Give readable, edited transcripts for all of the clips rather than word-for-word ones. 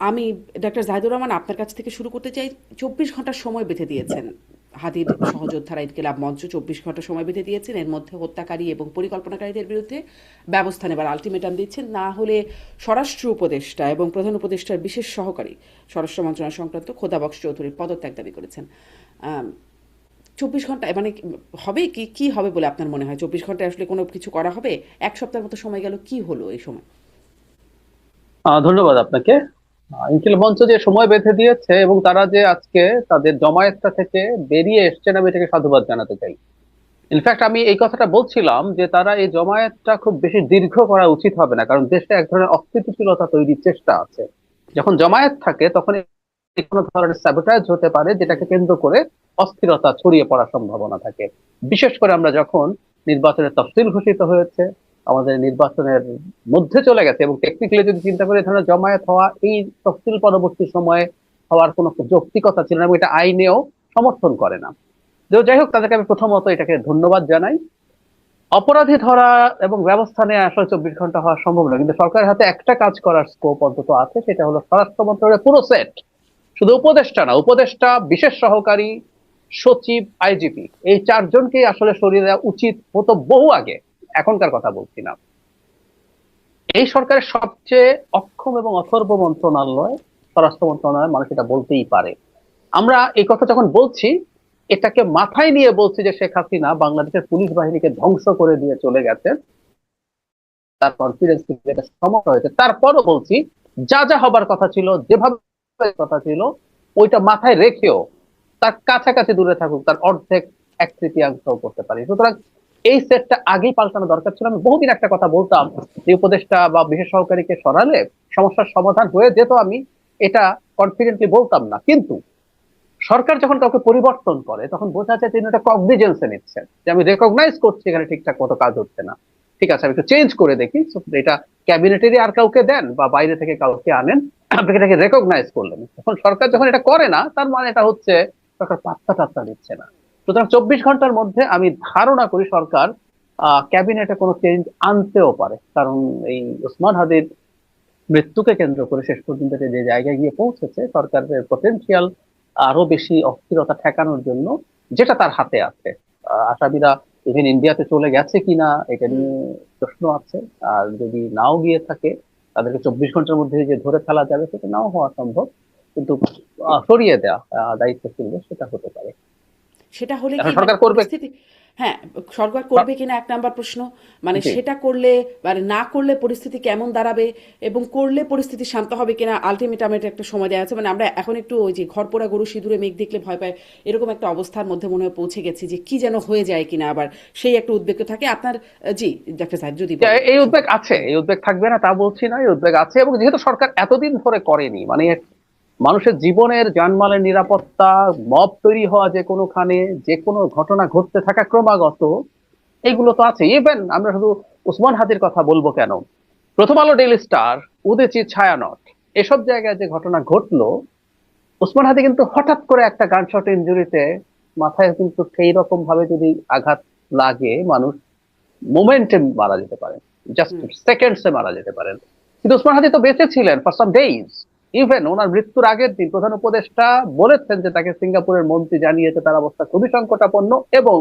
আমি ডাক্তার জাহিদুর রহমান আপনার কাছ থেকে শুরু করতে চাই। 24 ঘন্টার সময় বেঁধে দিয়েছেন হাদির সহযোদ্ধারা ইনকিলাব মঞ্চ, 24 ঘন্টা সময় বেঁধে দিয়েছেন। এর মধ্যে হত্যাকারী এবং পরিকল্পনাকারীদের বিরুদ্ধে ব্যবস্থা নেবার আলটিমেটাম দিচ্ছেন, না হলে স্বরাষ্ট্র উপদেষ্টা এবং প্রধান উপদেষ্টার বিশেষ সহকারী স্বরাষ্ট্র মন্ত্রণালয় সংক্রান্ত খোদাবক্স চৌধুরীর পদত্যাগ দাবি করেছেন। 24 ঘন্টা মানে হবে কি, কি হবে বলে আপনার মনে হয়? 24 ঘন্টায় আসলে কোনো কিছু করা হবে? এক সপ্তাহের মতো সময় গেল, কি হলো এই সময়? ধন্যবাদ আপনাকে। ইনকিলাব মঞ্চ যে সময় বেঁধে দিয়েছে এবং তারা যে আজকে তাদের জমায়েতটা থেকে বেরিয়ে এসছেন, আমি এটাকে সাধুবাদ জানাতে চাই। ইনফ্যাক্ট আমি এই কথাটা বলছিলাম যে তারা এই জমায়েতটা খুব বেশি দীর্ঘ করা উচিত হবে না, কারণ দেশে এক ধরনের অস্থিতিশীলতা তৈরির চেষ্টা আছে। যখন জমায়েত থাকে তখন কোনো ধরনের স্যাবোটাজ হতে পারে, যেটাকে কেন্দ্র করে অস্থিরতা ছড়িয়ে পড়ার সম্ভাবনা থাকে। বিশেষ করে আমরা যখন নির্বাচনের তফসিল ঘোষিত হয়েছে, আমাদের নির্বাচনের মধ্যে চলে গেছে, এবং টেকনিক্যালি যদি চিন্তা করে এই ধরনের জমায়েত হওয়া এই তফসিল পরবর্তী সময়ে হওয়ার কোনো যৌক্তিকতা ছিল না, এবং এটা আইনেও সমর্থন করে না। যাই হোক, তাদেরকে আমি প্রথমত এটাকে ধন্যবাদ জানাই। অপরাধী ধরা এবং ব্যবস্থা নেওয়া আসলে 24 ঘন্টা হওয়া সম্ভব না, কিন্তু সরকারের হাতে একটা কাজ করার স্কোপ অন্তত আছে, সেটা হলো স্বরাষ্ট্র মন্ত্রণালয়ের পুরো সেট, শুধু উপদেষ্টা না, উপদেষ্টা, বিশেষ সহকারী, সচিব, আইজিপি, এই চারজনকেই আসলে সরিয়ে দেওয়া উচিত হতো বহু আগে। এখনকার কথা বলছি না। এই সরকারের সবচেয়ে অক্ষম এবং অথর্ব মন্ত্রণালয় স্বরাষ্ট্র মন্ত্রণালয়, মানুষ এটা বলতেই পারে। আমরা এই কথা যখন বলছি, এটাকে মাথায় নিয়ে বলছি যে শেখ হাসিনা বাংলাদেশের পুলিশ বাহিনীকে ধ্বংস করে দিয়ে চলে গেছে, তার কনফিডেন্স একটা সমস্যা হয়েছে। তারপরও বলছি, যা যা হবার কথা ছিল, যেভাবে কথা ছিল, ওইটা মাথায় রেখেও তার কাছাকাছি দূরে থাকুক, তার অর্ধেক এক তৃতীয়াংশ করতে পারি। সুতরাং এই সেটটা আগেই পাল্টানো দরকার ছিল। আমি বহুদিন একটা কথা বলতাম যে উপদেষ্টা বা বিশেষ সহকারীকে সরালে সমস্যার সমাধান হয়ে যেত, আমি এটা কনফিডেন্টলি বলতাম না। কিন্তু সরকার যখন কাউকে পরিবর্তন করে, তখন বোঝা যায় তিনি একটা কগনিজেন্সে নিচ্ছেন, যে আমি রেকগনাইজ করছি এখানে ঠিকঠাক মতো কাজ হচ্ছে না, ঠিক আছে আমি একটু চেঞ্জ করে দেখি। So, এটা ক্যাবিনেটেরই আর কাউকে দেন বা বাইরে থেকে কাউকে আনেন, আপনি এটাকে রেকগনাইজ করলেন। তখন সরকার যখন এটা করে না, তার মানে এটা হচ্ছে সরকার পাত্তা টাত্তা দিচ্ছে না। সুতরাং 24 ঘন্টার মধ্যে আমি ধারণা করি সরকার ক্যাবিনেটে কোনো চেঞ্জ আনতেও পারে, কারণ এই ওসমান হাদির মৃত্যুকে কেন্দ্র করে শেষ পর্যন্ত যে জায়গায় গিয়ে পৌঁছেছে, সরকারের পটেনশিয়াল আরো বেশি অস্থিরতা ঠেকানোর জন্য যেটা তার হাতে আছে। আসামিরা ইভেন ইন্ডিয়াতে চলে গেছে কিনা এটা হুম। নিয়ে প্রশ্ন আছে। আর যদি নাও গিয়ে থাকে, তাদেরকে 24 ঘন্টার মধ্যে যে ধরে ফেলা যাবে সেটা নাও হওয়া সম্ভব, কিন্তু সরিয়ে দেওয়া দায়িত্বশীল সেটা হতে পারে। সেটা হলে কি এখন মানে সরকার করবে। পরিস্থিতি, হ্যাঁ, সরকার করবে কিনা এক নাম্বার প্রশ্ন। মানে জি। সেটা করলে, মানে না করলে পরিস্থিতি কেমন দাঁড়াবে, এবং করলে পরিস্থিতি শান্ত হবে কিনা, আলটিমেটামের একটা সময় দেওয়া আছে। মানে আমরা এখন একটু ওই যে ঘর পোড়া গরু সিঁদুরে মেঘ দেখলে ভয় পায়, এরকম একটা অবস্থার মধ্যে মনে হয় পৌঁছে গেছি, যে কি যেন হয়ে যায় কিনা আবার, সেই একটা উদ্বেগ থাকে আপনার। জি, ডাক্তার সাহেব যদি বলেন এই উদ্বেগ সংক্ষেপে। আছে, এই উদ্বেগ থাকবে না তা বলছি না, এই উদ্বেগ আছে। এবং যেহেতু সরকার এতদিন ধরে করেনি, মানে মানুষের জীবনের জানমালের নিরাপত্তা, মব তৈরি হওয়া যে কোনোখানে, যে কোনো ঘটনা ঘটতে থাকা ক্রমাগত, এগুলো তো আছে। ইভেন আমরা শুধু উসমান হাদির কথা বলবো কেন, প্রথম আলো, ডেইলি স্টার, উদয়চি, ছায়ানট, এসব জায়গায় যে ঘটনা ঘটলো, উসমান হাদি কিন্তু হঠাৎ করে একটা গানশট ইনজুরিতে মাথায় কিন্তু সেই রকম ভাবে যদি আঘাত লাগে, মানুষ মোমেন্টে মারা যেতে পারেন, জাস্ট হুম। সেকেন্ডসে মারা যেতে পারেন। কিন্তু ওসমান হাদি তো বেঁচে ছিলেন ফর সাম ডেইজ। ইভেন ওনার মৃত্যুর আগের দিন প্রধান উপদেষ্টা বলেছেন যে তাকে সিঙ্গাপুরের মন্ত্রী জানিয়েছে তার অবস্থা খুবই সংকটাপন্ন, এবং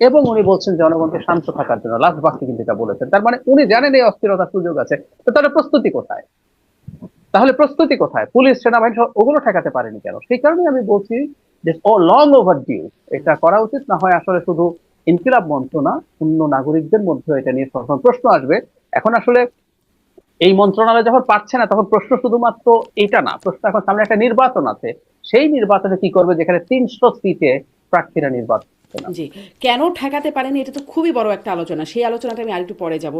এবং উনি বলছেন জনগণকে শান্ত থাকার জন্য, লাস্ট বাক্যে কিন্তু এটা বলেছেন। তার মানে উনি জানেন এই অস্থিরতার সুযোগ আছে। তো তাহলে প্রস্তুতি কোথায়? তাহলে প্রস্তুতি কোথায়? পুলিশ, সেনাবাহিনী সহ ওগুলো ঠেকাতে পারেনি কেন? সেই কারণে আমি বলছি যে ও লং ওভার ডিউ, এটা করা উচিত। না হয় আসলে শুধু ইনকিলাব মঞ্চ না, অন্য নাগরিকদের মধ্যে এটা নিয়ে সবসময় প্রশ্ন আসবে। এখন আসলে এই মন্ত্রণালয় যখন পারছে না, তখন প্রশ্ন শুধুমাত্র এটা না, প্রশ্ন এখন সামনে একটা নির্বাচন আছে, সেই নির্বাচনে কি করবে, যেখানে 300 সিটে প্রার্থীরা নির্বাচন করছে না। জি, কেন ঠেকাতে পারেনি এটা তো খুবই বড় একটা আলোচনা। সেই আলোচনাটা আমি আরেকটু পরে যাব।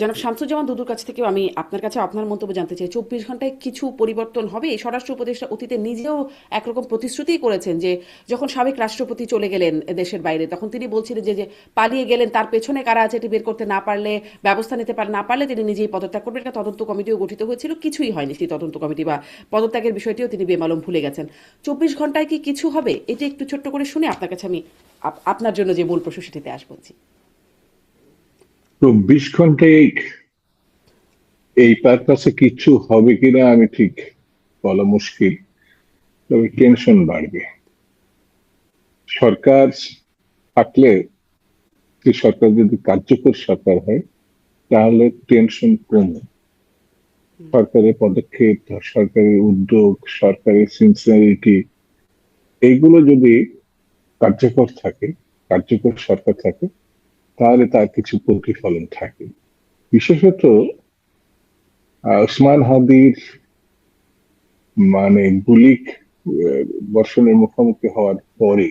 জনাব শামসুজ্জামান দুদুর কাছ থেকেও আমি আপনার কাছে আপনার মন্তব্য জানতে চাই। 24 ঘন্টায় কিছু পরিবর্তন হবে? এই স্বরাষ্ট্র উপদেষ্টা অতীতে নিজেও একরকম প্রতিশ্রুতিই করেছেন যে যখন সাবেক রাষ্ট্রপতি চলে গেলেন দেশের বাইরে, তখন তিনি বলছিলেন যে যে পালিয়ে গেলেন, তার পেছনে কারা আছে এটি বের করতে না পারলে, ব্যবস্থা নিতে না পারলে তিনি নিজেই পদত্যাগ করবেন। একটা তদন্ত কমিটিও গঠিত হয়েছিল, কিছুই হয়নি সেই তদন্ত কমিটি বা পদত্যাগের বিষয়টিও তিনি বেমালুম ভুলে গেছেন। 24 ঘন্টায় কি কিছু হবে? এটা একটু ছোট্ট করে শুনে আপনার কাছে আমি আপনার জন্য যে মূল প্রশ্ন সেটিতে আসবো। জি। 24 ঘন্টায় এই পারপাসে কিছু হবে কিনা আমি ঠিক বলা মুশকিল, তবে টেনশন বাড়বে। সরকার থাকলে, যে সরকার যদি কার্যকর সরকার হয়, তাহলে টেনশন কমে। সরকারের পদক্ষেপ, সরকারের উদ্যোগ, সরকারের সিনসিয়ারিটি, এইগুলো যদি কার্যকর থাকে, কার্যকর সরকার থাকে, তাহলে তার কিছু প্রতিফলন থাকে। বিশেষত ওসমান হাদির গুলি বর্ষণের মুখোমুখি হওয়ার পরে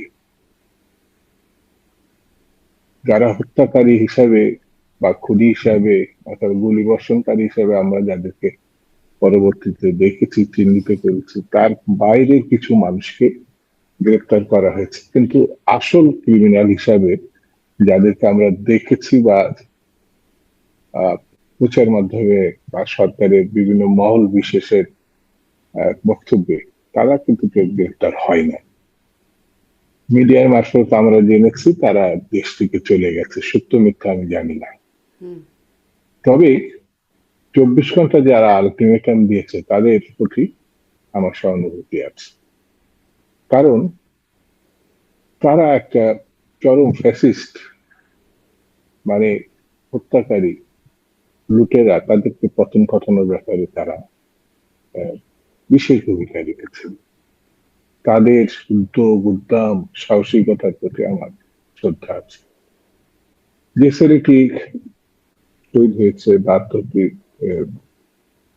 যারা হত্যাকারী হিসাবে বা খুনি হিসাবে অর্থাৎ গুলি বর্ষণকারী হিসাবে আমরা যাদেরকে পরবর্তীতে দেখেছি, চিহ্নিত করেছি, তার বাইরের কিছু মানুষকে গ্রেপ্তার করা হয়েছে, কিন্তু আসল ক্রিমিনাল হিসাবে যাদেরকে আমরা দেখেছি বা প্রচার মাধ্যমে বা সরকারের বিভিন্ন মহল বিশেষের বক্তব্যে, তারা কিন্তু কেউ গ্রেপ্তার হয় না। মিডিয়ার মারফত আমরা জেনেছি তারা দেশ থেকে চলে গেছে, সত্য মিথ্যা আমি জানি না। তবে 24 ঘন্টা যারা আলটিমেটাম দিয়েছে তাদের প্রতি আমার সহানুভূতি আছে, কারণ তারা একটা চরম ফ্যাসিস্ট, হত্যাকারী, লুটেরা, তাদেরকে পতন ঘটানোর ব্যাপারে তারা বিশেষ ভূমিকা রেখেছেন। তাদের উদ্যোগ, উদ্যম, সাহসিকতার প্রতি আমার শ্রদ্ধা আছে। যে ছেলেটি শহীদ হয়েছে বা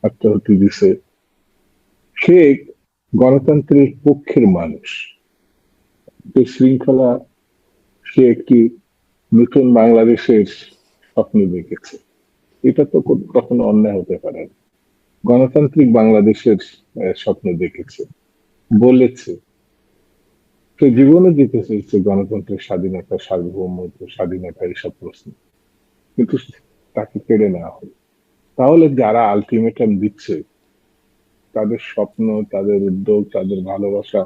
আত্মহত্যা দিছে, সে গণতন্ত্রের পক্ষের মানুষ। যে শৃঙ্খলা, সে একটি নতুন বাংলাদেশের স্বপ্ন দেখেছে। এটা তো কখনো অন্যায় হতে পারে না। গণতান্ত্রিক বাংলাদেশের স্বপ্ন দেখেছে, বলেছে। সে জীবনে দিতে চেয়েছে গণতন্ত্রের স্বাধীনতা, সার্বভৌমত্ব, স্বাধীনতা, এসব প্রশ্ন, কিন্তু তাকে কেড়ে নেওয়া হলো। তাহলে যারা আলটিমেটাম দিচ্ছে, তাদের স্বপ্ন, তাদের উদ্যোগ, তাদের ভালোবাসা,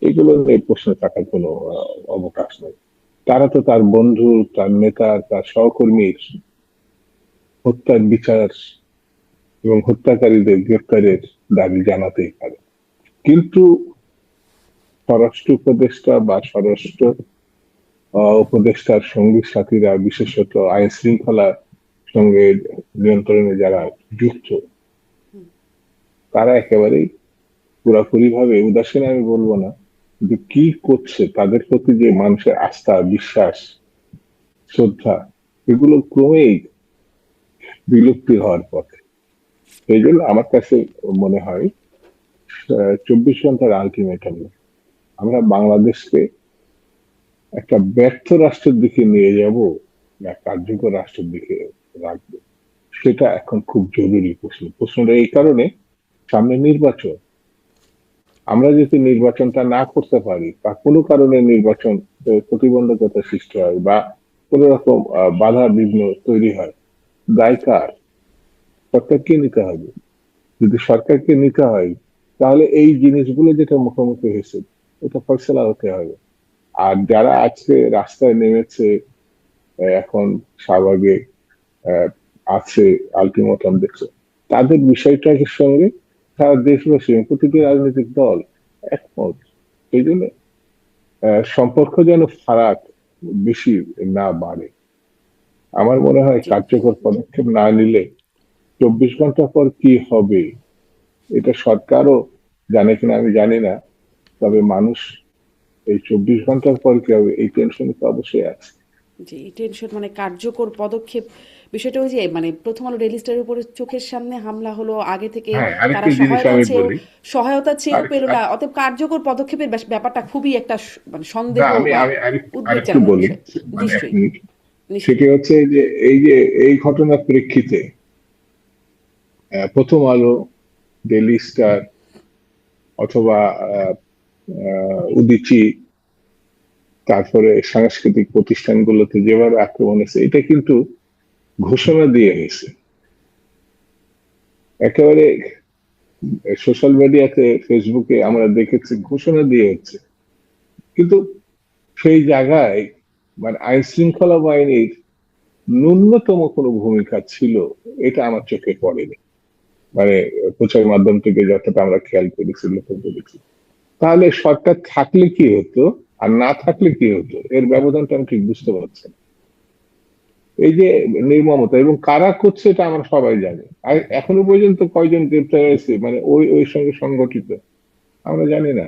এগুলো নিয়ে প্রশ্ন থাকার কোনো অবকাশ নেই। তারা তো তার বন্ধু, তার নেতা, তার সহকর্মীর হত্যার বিচার এবং হত্যাকারীদের গ্রেপ্তারের দাবি জানাতেই পারে। কিন্তু স্বরাষ্ট্র উপদেষ্টা বা স্বরাষ্ট্র উপদেষ্টার সঙ্গী সাথীরা, বিশেষত আইন শৃঙ্খলার সঙ্গে নিয়ন্ত্রণে যারা যুক্ত, তারা একেবারেই পুরাপুরি ভাবে উদাসীন আমি বলবো না, কিন্তু কি করছে, তাদের প্রতি যে মানুষের আস্থা, বিশ্বাস, শ্রদ্ধা, এগুলো ক্রমেই বিলুপ্তি হওয়ার পথে। এই জন্য আমার কাছে মনে হয় 24 ঘন্টার আলটিমেটাম আমরা বাংলাদেশকে একটা ব্যর্থ রাষ্ট্রের দিকে নিয়ে যাব না কার্যকর রাষ্ট্রের দিকে রাখবো, সেটা এখন খুব জরুরি প্রশ্ন। প্রশ্নটা এই কারণে, সামনে নির্বাচন। আমরা যদি নির্বাচনটা না করতে পারি বা কোনো কারণে নির্বাচন প্রতিবন্ধকতা সৃষ্টি হয় বা কোন রকম বাধা বিঘ্ন তৈরি হয়, দায় কার? সরকারকে নিতে হবে। যদি সরকারকে নিতে হয়, তাহলে এই জিনিসগুলো যেটা মুখোমুখি হয়েছে, এটা ফয়সালা হতে হবে। আর যারা আজকে রাস্তায় নেমেছে, এখন শাহবাগে আছে, আলটিমেটাম দেখছে, তাদের বিষয়টার সঙ্গে সারা দেশবাসী, প্রতিটি রাজনৈতিক দল একমত। সেই জন্য সম্পর্ক যেন ফারাক বেশি না বাড়ে। আমার মনে হয় জি কার্যকর পদক্ষেপ না নিলে 24 ঘন্টা পর কি হবে এটা সরকারও জানে কিনা আমি জানি না, তবে মানুষ এই 24 ঘন্টার পর কি হবে এই টেনশনে তো অবশ্যই আছে। জি টেনশন মানে কার্যকর পদক্ষেপ। বিষয়টা ওই যে প্রথম আলো ডেইলি স্টারের উপরে চোখের সামনে হামলা হলো, আগে থেকে হ্যাঁ, তারা আরেকটি জিনিস আমি বলি। সহায়তা চেয়েও আরেক পেল না। আরেক- অতএব কার্যকর পদক্ষেপের ব্যাপারটা খুবই একটা না, সন্দেহ আমি বা আমি উদ্বেগ আরেকটু জানানোর বলি, বিষয়। এক নিশ্চয়ই, মিনিট। সেটি নিশ্চয়ই। হচ্ছে যে এই ঘটনার প্রেক্ষিতে প্রথম আলো, ডেইলি স্টার অথবা আহ, উদীচী, তারপরে সাংস্কৃতিক প্রতিষ্ঠানগুলোতে যেভাবে আক্রমণ হয়েছে, এটা কিন্তু ঘোষণা দিয়ে হয়েছে। একেবারে সোশ্যাল মিডিয়াতে, ফেসবুকে আমরা দেখেছি ঘোষণা দিয়ে হচ্ছে, কিন্তু সেই জায়গায় আইন শৃঙ্খলা বাহিনীর ন্যূনতম কোনো ভূমিকা ছিল, এটা আমার চোখে পড়েনি। মানে প্রচার মাধ্যম থেকে যতটা আমরা খেয়াল করেছি লক্ষ্য করেছি। তাহলে সরকার থাকলে কি হতো আর না থাকলে কি হতো, এর ব্যবধানটা আমি ঠিক বুঝতে পারছি না। এই যে নির্মমতা এবং কারা করছে এটা আমরা সবাই জানি। আর এখনো পর্যন্ত কয়জন গ্রেপ্তার হয়েছে মানে ওই ওই সঙ্গে সংগঠিত আমরা জানি না।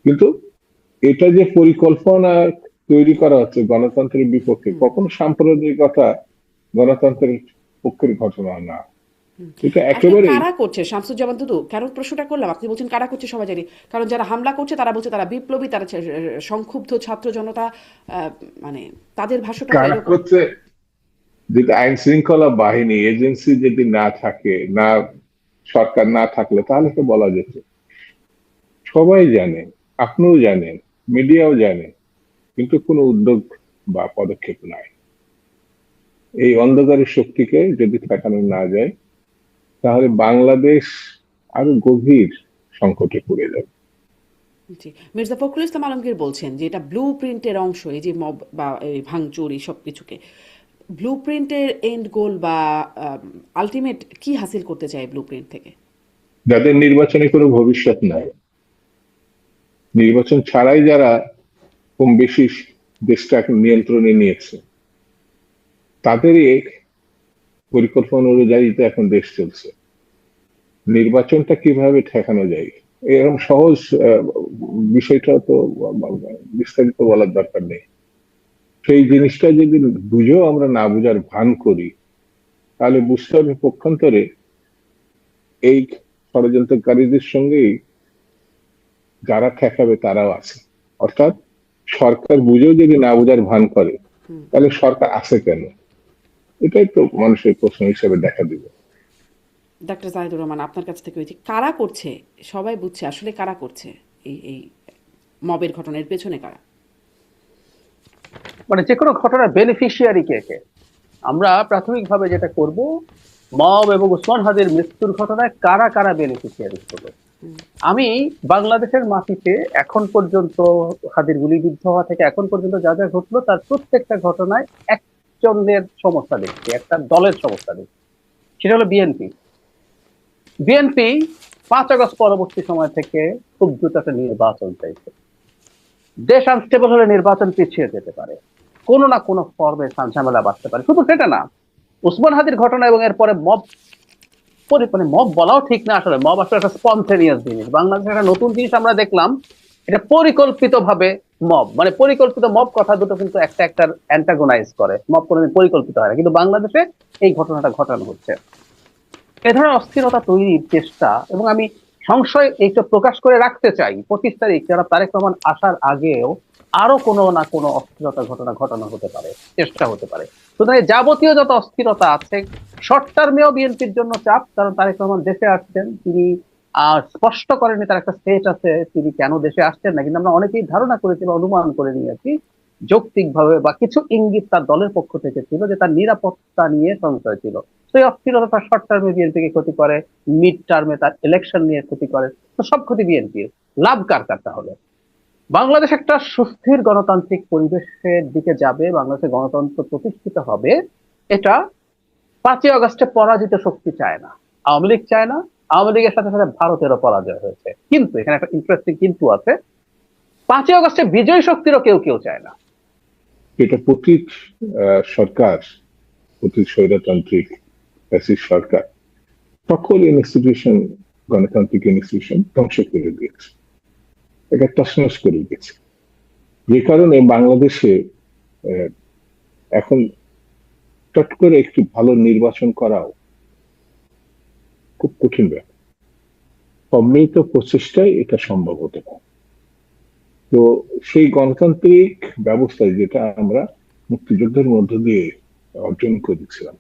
কিন্তু এটা যে পরিকল্পনা তৈরি করা হচ্ছে গণতন্ত্রের বিপক্ষে, হুম, কখনো সাম্প্রদায়িকতা গণতন্ত্রের পক্ষের ঘটনা না। হুম। এটা আসলে একেবারেই কারা করছে শামসুজ্জামান দুদু, কেন প্রশ্নটা করলাম, আপনি বলছেন কারা করছে সবাই জানি, কারণ যারা হামলা করছে তারা বলছে তারা বিপ্লবী, তারা সংক্ষুব্ধ ছাত্র জনতা, মানে তাদের ভাষ্যটা তো কারা এরকম। করছে, যদি আইন শৃঙ্খলা বাহিনী এজেন্সি যদি না থাকে, না সরকার না থাকলে তাহলে তো বলা যেত। সবাই জানে, আপনিও জানেন, মিডিয়াও জানে, কিন্তু কোনো উদ্যোগ বা পদক্ষেপ নাই। এই অন্ধকারের শক্তিকে যদি ঠেকানো না যায় তাহলে বাংলাদেশ আরো গভীর সংকটে পড়ে যাবে। জি, মির্জা ফখরুল ইসলাম আলমগীর বলছেন যে এটা ব্লু প্রিন্টের অংশ, এই যে মব বা এই ভাঙচুর এই সব কিছুকে ব্লু প্রিন্টের এন্ড গোল বা আলটিমেট কি হাসিল করতে চায় ব্লু প্রিন্ট থেকে। যাদের নির্বাচনে কোনো ভবিষ্যৎ নাই, নির্বাচন ছাড়াই যারা কম বেশি দেশটা নিয়ন্ত্রণে নিয়েছে, তাদেরই পরিকল্পনা অনুযায়ী তো এখন দেশ চলছে। নির্বাচনটা কিভাবে ঠেকানো যায় এরকম সহজ বিষয়টা তো বিস্তারিত বলার দরকার নেই। সেই জিনিসটা যদি বুঝেও আমরা না বুঝার ভান করি তাহলে বুঝতে হবে পক্ষান্তরে এই ষড়যন্ত্রকারীদের সঙ্গেই যারা ঠেকাবে তারাও আছে। অর্থাৎ সরকার বুঝেও যদি না বুঝার ভান করে হুম। তাহলে সরকার আছে কেন, এটাই তো মানুষের প্রশ্ন হিসেবে দেখা দিবে। ডাক্তার জাহিদুর রহমান, আপনার কাছ থেকে ওই যে কারা করছে, সবাই বুঝছে আসলে কারা করছে এই মবের ঘটনার পেছনে কারা। মানে যে কোনো ঘটনার বেনিফিশিয়ারি কে কে, আমরা প্রাথমিকভাবে যেটা করব, মব এবং উসমান হাদির মৃত্যুর ঘটনায় কারা কারা বেনিফিশিয়ারি হলো। হুম, আমি বাংলাদেশের মাটিতে এখন পর্যন্ত হাদির গুলিবিদ্ধ হওয়া থেকে এখন পর্যন্ত যা যা ঘটলো তার প্রত্যেকটা ঘটনায় একজনের সমস্যা দেখছি, একটা দলের সমস্যা দেখছি, সেটা হলো বিএনপি। বিএনপি 5 আগস্ট পরবর্তী সময় থেকে খুব দ্রুত একটা নির্বাচন চাইছে। দেশ আনস্টেবল হলে নির্বাচন পিছিয়ে যেতে পারে, কোনো না কোনো ফর্মে ঝামেলা বাড়তে পারে। শুধু সেটা না, উসমান হাদির ঘটনা এবং এরপরে মব, মানে মব বলাও ঠিক না, আসলে মব আসলে একটা স্পন্টেনিয়াস জিনিস। বাংলাদেশে একটা নতুন জিনিস আমরা দেখলাম, এটা পরিকল্পিত ভাবে মব, মানে পরিকল্পিত মব কথা দুটো কিন্তু একটা একটার অ্যান্টাগোনাইজ করে। মব কোনোদিন পরিকল্পিত হয় না, কিন্তু বাংলাদেশে এই ঘটনাটা ঘটানো হচ্ছে। এ ধরনের অস্থিরতা তৈরির চেষ্টা, এবং আমি সংশয় এইটা প্রকাশ করে রাখতে চাই, 25 তারিখ যারা তারেক রহমান আসার আগেও আরো কোনো না কোনো অস্থিরতার ঘটনা ঘটানো হতে পারে, চেষ্টা হতে পারে। সুতরাং এই যাবতীয় যত অস্থিরতা আছে, শর্ট টার্মেও বিএনপির জন্য চাপ, কারণ তারেক রহমান দেশে আসছেন, তিনি স্পষ্ট করেনি তার একটা স্টেট আছে তিনি কেন দেশে আসছেন না, কিন্তু আমরা অনেকেই ধারণা করেছি বা অনুমান করে নিয়েছি যৌক্তিকভাবে, বা কিছু ইঙ্গিত তার দলের পক্ষ থেকে ছিল যে তার নিরাপত্তা নিয়ে সংশয় ছিল। সেই অস্থিরতা তার শর্ট টার্মে বিএনপিকে ক্ষতি করে, মিড টার্মে তার ইলেকশন নিয়ে ক্ষতি করে। তো সব ক্ষতি বিএনপির, লাভ কার কার তাহলে? বাংলাদেশ একটা সুস্থির গণতান্ত্রিক পরিবেশের দিকে যাবে, বাংলাদেশে গণতন্ত্র প্রতিষ্ঠিত হবে, এটা 5 আগস্টে পরাজিত শক্তি চায় না, আওয়ামী লীগ চায় না। আওয়ামী লীগের সাথে সাথে ভারতেরও পরাজয় হয়েছে, কিন্তু এখানে একটা ইন্টারেস্টিং কিন্তু আছে, 5 আগস্টে বিজয়ী শক্তিরও কেউ কেউ চায় না। এটা প্রতি সরকার, প্রতি স্বৈরতান্ত্রিক ফ্যাসিস্ট সরকার সকল ইনস্টিটিউশন, গণতান্ত্রিক ইনস্টিটিউশন ধ্বংস করে দিয়েছে, এটা তছনছ করে দিয়েছে। যে কারণে বাংলাদেশে আহ, এখন চট করে একটু ভালো নির্বাচন করাও খুব কঠিন ব্যাপার। সম্মিলিত প্রচেষ্টায় এটা সম্ভব হতে পারে। তো সেই গণতান্ত্রিক ব্যবস্থায় যেটা আমরা মুক্তিযুদ্ধের মধ্য দিয়ে অর্জন করেছিলাম,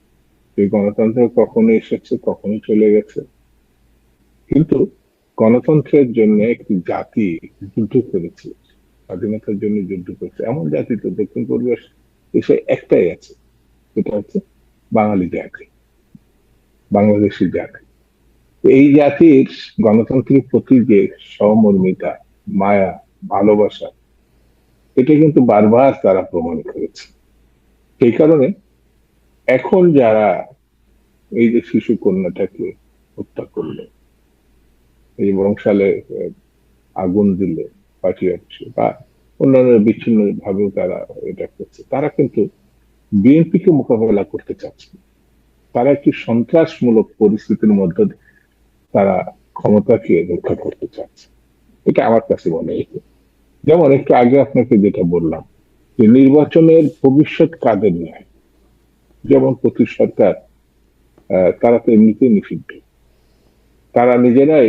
সেই গণতন্ত্র কখনো এসেছে কখনো চলে গেছে, কিন্তু গণতন্ত্রের জন্য একটি জাতি যুদ্ধ করেছে, স্বাধীনতার জন্য যুদ্ধ করেছে, এমন জাতি তো দক্ষিণ পূর্ব দেশে একটাই আছে, সেটা হচ্ছে বাঙালি জাতি, বাংলাদেশি জাতি। এই জাতির গণতন্ত্রের প্রতি যে সহমর্মিতা, মায়া, ভালোবাসা, এটা কিন্তু বারবার তারা প্রমাণ করেছে। সেই কারণে এখন যারা এই যে শিশু কন্যাটাকে হত্যা করলো, এই বংশালে আগুন দিলে পার্টি অফিসে বা অন্যান্য বিচ্ছিন্ন ভাবেও তারা এটা করছে, তারা কিন্তু বিএনপিকে মোকাবেলা করতে চাচ্ছে না। তারা একটি সন্ত্রাসমূলক পরিস্থিতির মধ্যে দিয়ে তারা ক্ষমতাকে রক্ষা করতে চাচ্ছে, এটা আমার কাছে মনে হয়। যেমন একটু আগে আপনাকে যেটা বললাম যে নির্বাচনের ভবিষ্যৎ কাদের নয়, যেমন প্রতি সরকার তারা তো এমনিতেই নিষিদ্ধ, তারা নিজেরাই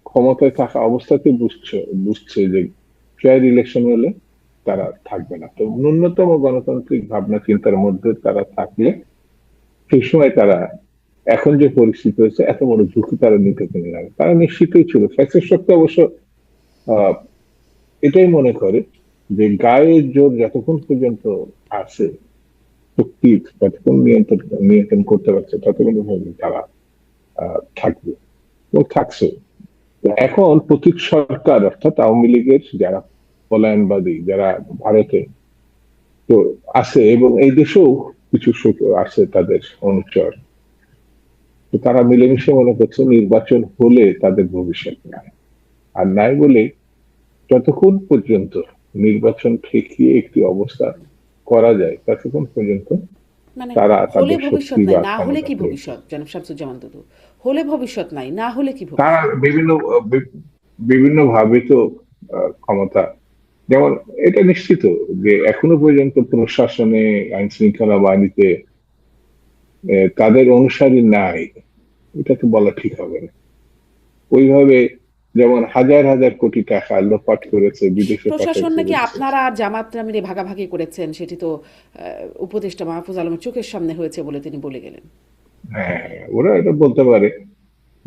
ক্ষমতায় থাকা অবস্থাতে বুঝছে যে ফেয়ার ইলেকশন হলে তারা থাকবে না। তো ন্যূনতম গণতান্ত্রিক ভাবনা চিন্তার মধ্যে তারা থাকলে সেই সময় তারা এখন যে পরিস্থিতি হয়েছে এত বড় ঝুঁকি তারা নিতে পারে না। তারা নিশ্চিতই ছিল, ফ্যাসিস্ট শক্তি অবশ্য আহ এটাই মনে করে যে গায়ের জোর যতক্ষণ পর্যন্ত আছে, শক্তি যতক্ষণ নিয়ন্ত্রণ করতে পারছে ততক্ষণ পর্যন্ত তারা থাকবে এবং থাকছে। এখন প্রতীক সরকার অর্থাৎ আওয়ামী লীগের যারা পলায়নবাদী, যারা ভারতে তো আছে এবং এই দেশেও কিছু আছে তাদের অনুচর, তো তারা মিলেমিশে মনে করছে নির্বাচন হলে তাদের ভবিষ্যৎ নাই, আর নাই বলে যতক্ষণ পর্যন্ত নির্বাচন ঠেকিয়ে একটি অবস্থা করা যায় ততক্ষণ পর্যন্ত মানে তারা হলে তাদের ভবিষ্যৎ শক্তি নাই, বা না হলে ক্ষমতা কি প্রয়োগ ভবিষ্যৎ? করে। জনাব শামসুজ্জামান দুদু, হলে ভবিষ্যৎ নাই, না হলে কি তারা ভবিষ্যৎ? বিভিন্ন ভাবে তো ক্ষমতা, যেমন এটা নিশ্চিত যে এখনো পর্যন্ত প্রশাসনে, আইন শৃঙ্খলা বাহিনীতে তাদের অনুসারী নাই, এটা তো বলা ঠিক হবে না। ওইভাবে যেমন হাজার হাজার কোটি টাকা লোপাট করেছে, বিদেশে প্রশাসন পাঠাচ্ছে নাকি বলছে। আপনারা আর জামাতরা মিলে ভাগাভাগি করেছেন, সেটি তো উপদেষ্টা মাহফুজ আলমের চোখের সামনে হয়েছে বলে তিনি বলে গেলেন। হ্যাঁ, ওরা এটা বলতে পারে।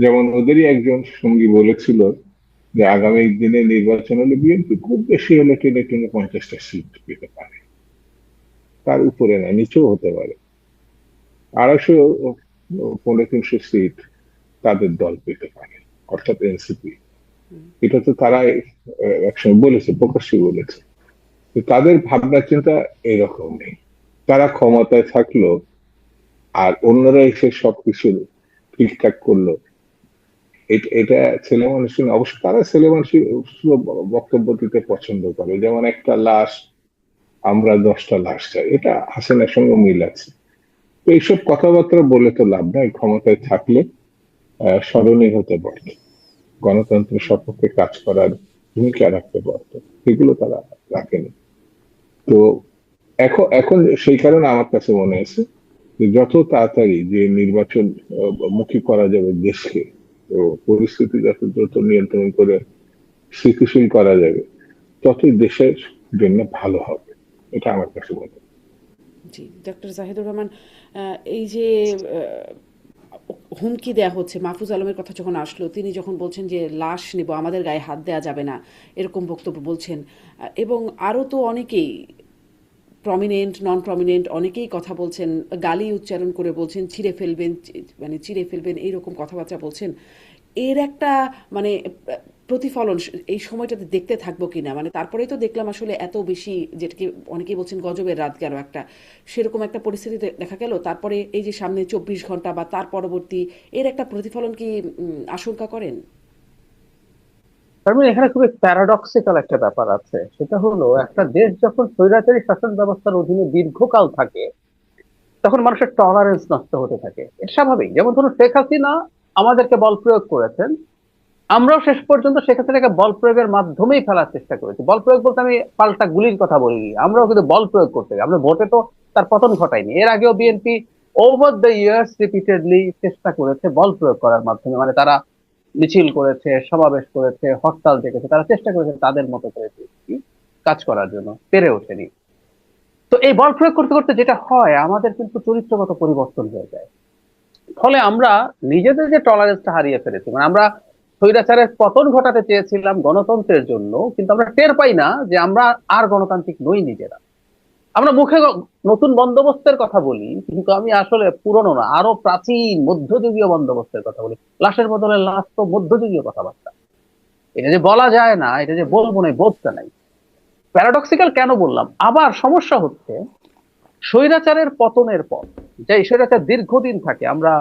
যেমন ওদেরই একজন সঙ্গী বলেছিল যে আগামী দিনে নির্বাচন হলে বিএনপি খুব বেশি হলে টেনে টেনে 50টা সিট পেতে পারে, তার উপরে না, নিচেও হতে পারে। 250 300 সিট তাদের দল পেতে পারে, অর্থাৎ এনসিপি। এটা তো তারা একসময় বলেছে, প্রকাশ্যে বলেছে। তো তাদের ভাবনা চিন্তা এরকম নেই। তারা ক্ষমতায় থাকলো আর অন্যরা এসে সবকিছু ঠিকঠাক করলো, এটা ছেলে মানুষের না। অবশ্য তারা ছেলে মানুষের বক্তব্য দিতে পছন্দ করে, যেমন একটা লাশ, আমরা 10টা লাশ চাই, এটা হাসিনার সঙ্গে মিল আছে। তো এইসব কথাবার্তা বলে তো লাভ নাই, ক্ষমতায় থাকলে স্মরণীয় হতে পারত, গণতন্ত্রের সপক্ষে কাজ করার ভূমিকা রাখতে পারত, সেগুলো তারা রাখেনি। তো এখন এখন সেই কারণে আমার কাছে মনে হয়েছে যে যত তাড়াতাড়ি যে নির্বাচন মুখী করা যাবে দেশকে, তো পরিস্থিতি যত দ্রুত নিয়ন্ত্রণ করে স্থিতিশীল করা যাবে, ততই দেশের জন্য ভালো হবে, এটা আমার কাছে মনে হয়। জি, ডক্টর জাহিদুর রহমান, এই যে হুমকি দেয়া হচ্ছে, মাহফুজ আলমের কথা যখন আসলো, তিনি যখন বলছেন যে লাশ নেব, আমাদের গায়ে হাত দেওয়া যাবে না, এরকম বক্তব্য বলছেন, এবং আরও তো অনেকেই প্রমিনেন্ট নন প্রমিনেন্ট অনেকেই কথা বলছেন, গালি উচ্চারণ করে বলছেন ছিঁড়ে ফেলবেন, মানে চিড়ে ফেলবেন, এইরকম কথাবার্তা বলছেন। এর একটা মানে প্রতিফলন এই সময়টাতে দেখতে থাকবো কিনা, মানে তারপরেই তো দেখলাম আসলে এত বেশি, যেটাকে অনেকেই বলছেন গজবের রাত গেল একটা, সেরকম একটা পরিস্থিতি দেখা গেল। তারপরে এই যে সামনে 24 ঘন্টা বা তার পরবর্তী, এর একটা প্রতিফলন কি আশঙ্কা করেন? তার মানে এখানে খুবই প্যারাডক্সিক্যাল একটা ব্যাপার আছে, সেটা হলো একটা দেশ যখন স্বৈরাচারী শাসন ব্যবস্থার অধীনে দীর্ঘকাল থাকে তখন মানুষের টলারেন্স নষ্ট হতে থাকে, এটা স্বাভাবিক। যেমন ধরুন শেখ হাসিনা আমাদেরকে বল প্রয়োগ করেছেন, আমরাও শেষ পর্যন্ত শেখ হাসিনাকে বল প্রয়োগের মাধ্যমেই ফেলার চেষ্টা করেছি। বল প্রয়োগ বলতে আমি পাল্টা গুলির কথা বলিনি, আমরাও কিন্তু বল প্রয়োগ করতে গেছি, আমরা ভোটে তো তার পতন ঘটাইনি। এর আগেও BNP over the years repeatedly চেষ্টা করেছে বল প্রয়োগ করার মাধ্যমে, মানে তারা মিছিল করেছে, সমাবেশ করেছে, হরতাল ডেকেছে, তারা চেষ্টা করেছে তাদের মতো করে কাজ করার জন্য, পেরে ওঠেনি। তো এই বল প্রয়োগ করতে করতে যেটা হয়, আমাদের কিন্তু চরিত্রগত পরিবর্তন হয়ে যায়। ফলে আমরা নিজেদের যে টলারেন্সটা হারিয়ে ফেলেছি, মানে আমরা স্বৈরাচারের পতন ঘটাতে চেয়েছিলাম গণতন্ত্রের জন্য, কিন্তু আমরা টের পাই না যে আমরা আর গণতান্ত্রিক নই নিজেরা। আমরা মুখে নতুন বন্দোবস্তের কথা বলি, কিন্তু আমি আসলে পুরনো না, আরো প্রাচীন মধ্যযুগীয় বন্দোবস্তের কথা বলি। লাশের বদলে লাশ তো মধ্যযুগীয় কথাবার্তা, এটা যে বলা যায় না, এটা যে বলবো না, বোধটা নাই। প্যারাডক্সিক্যাল কেন বললাম? আবার সমস্যা হচ্ছে স্বৈরাচারের পতনের পর যে স্বৈরাচার দীর্ঘদিন থাকে, আমরা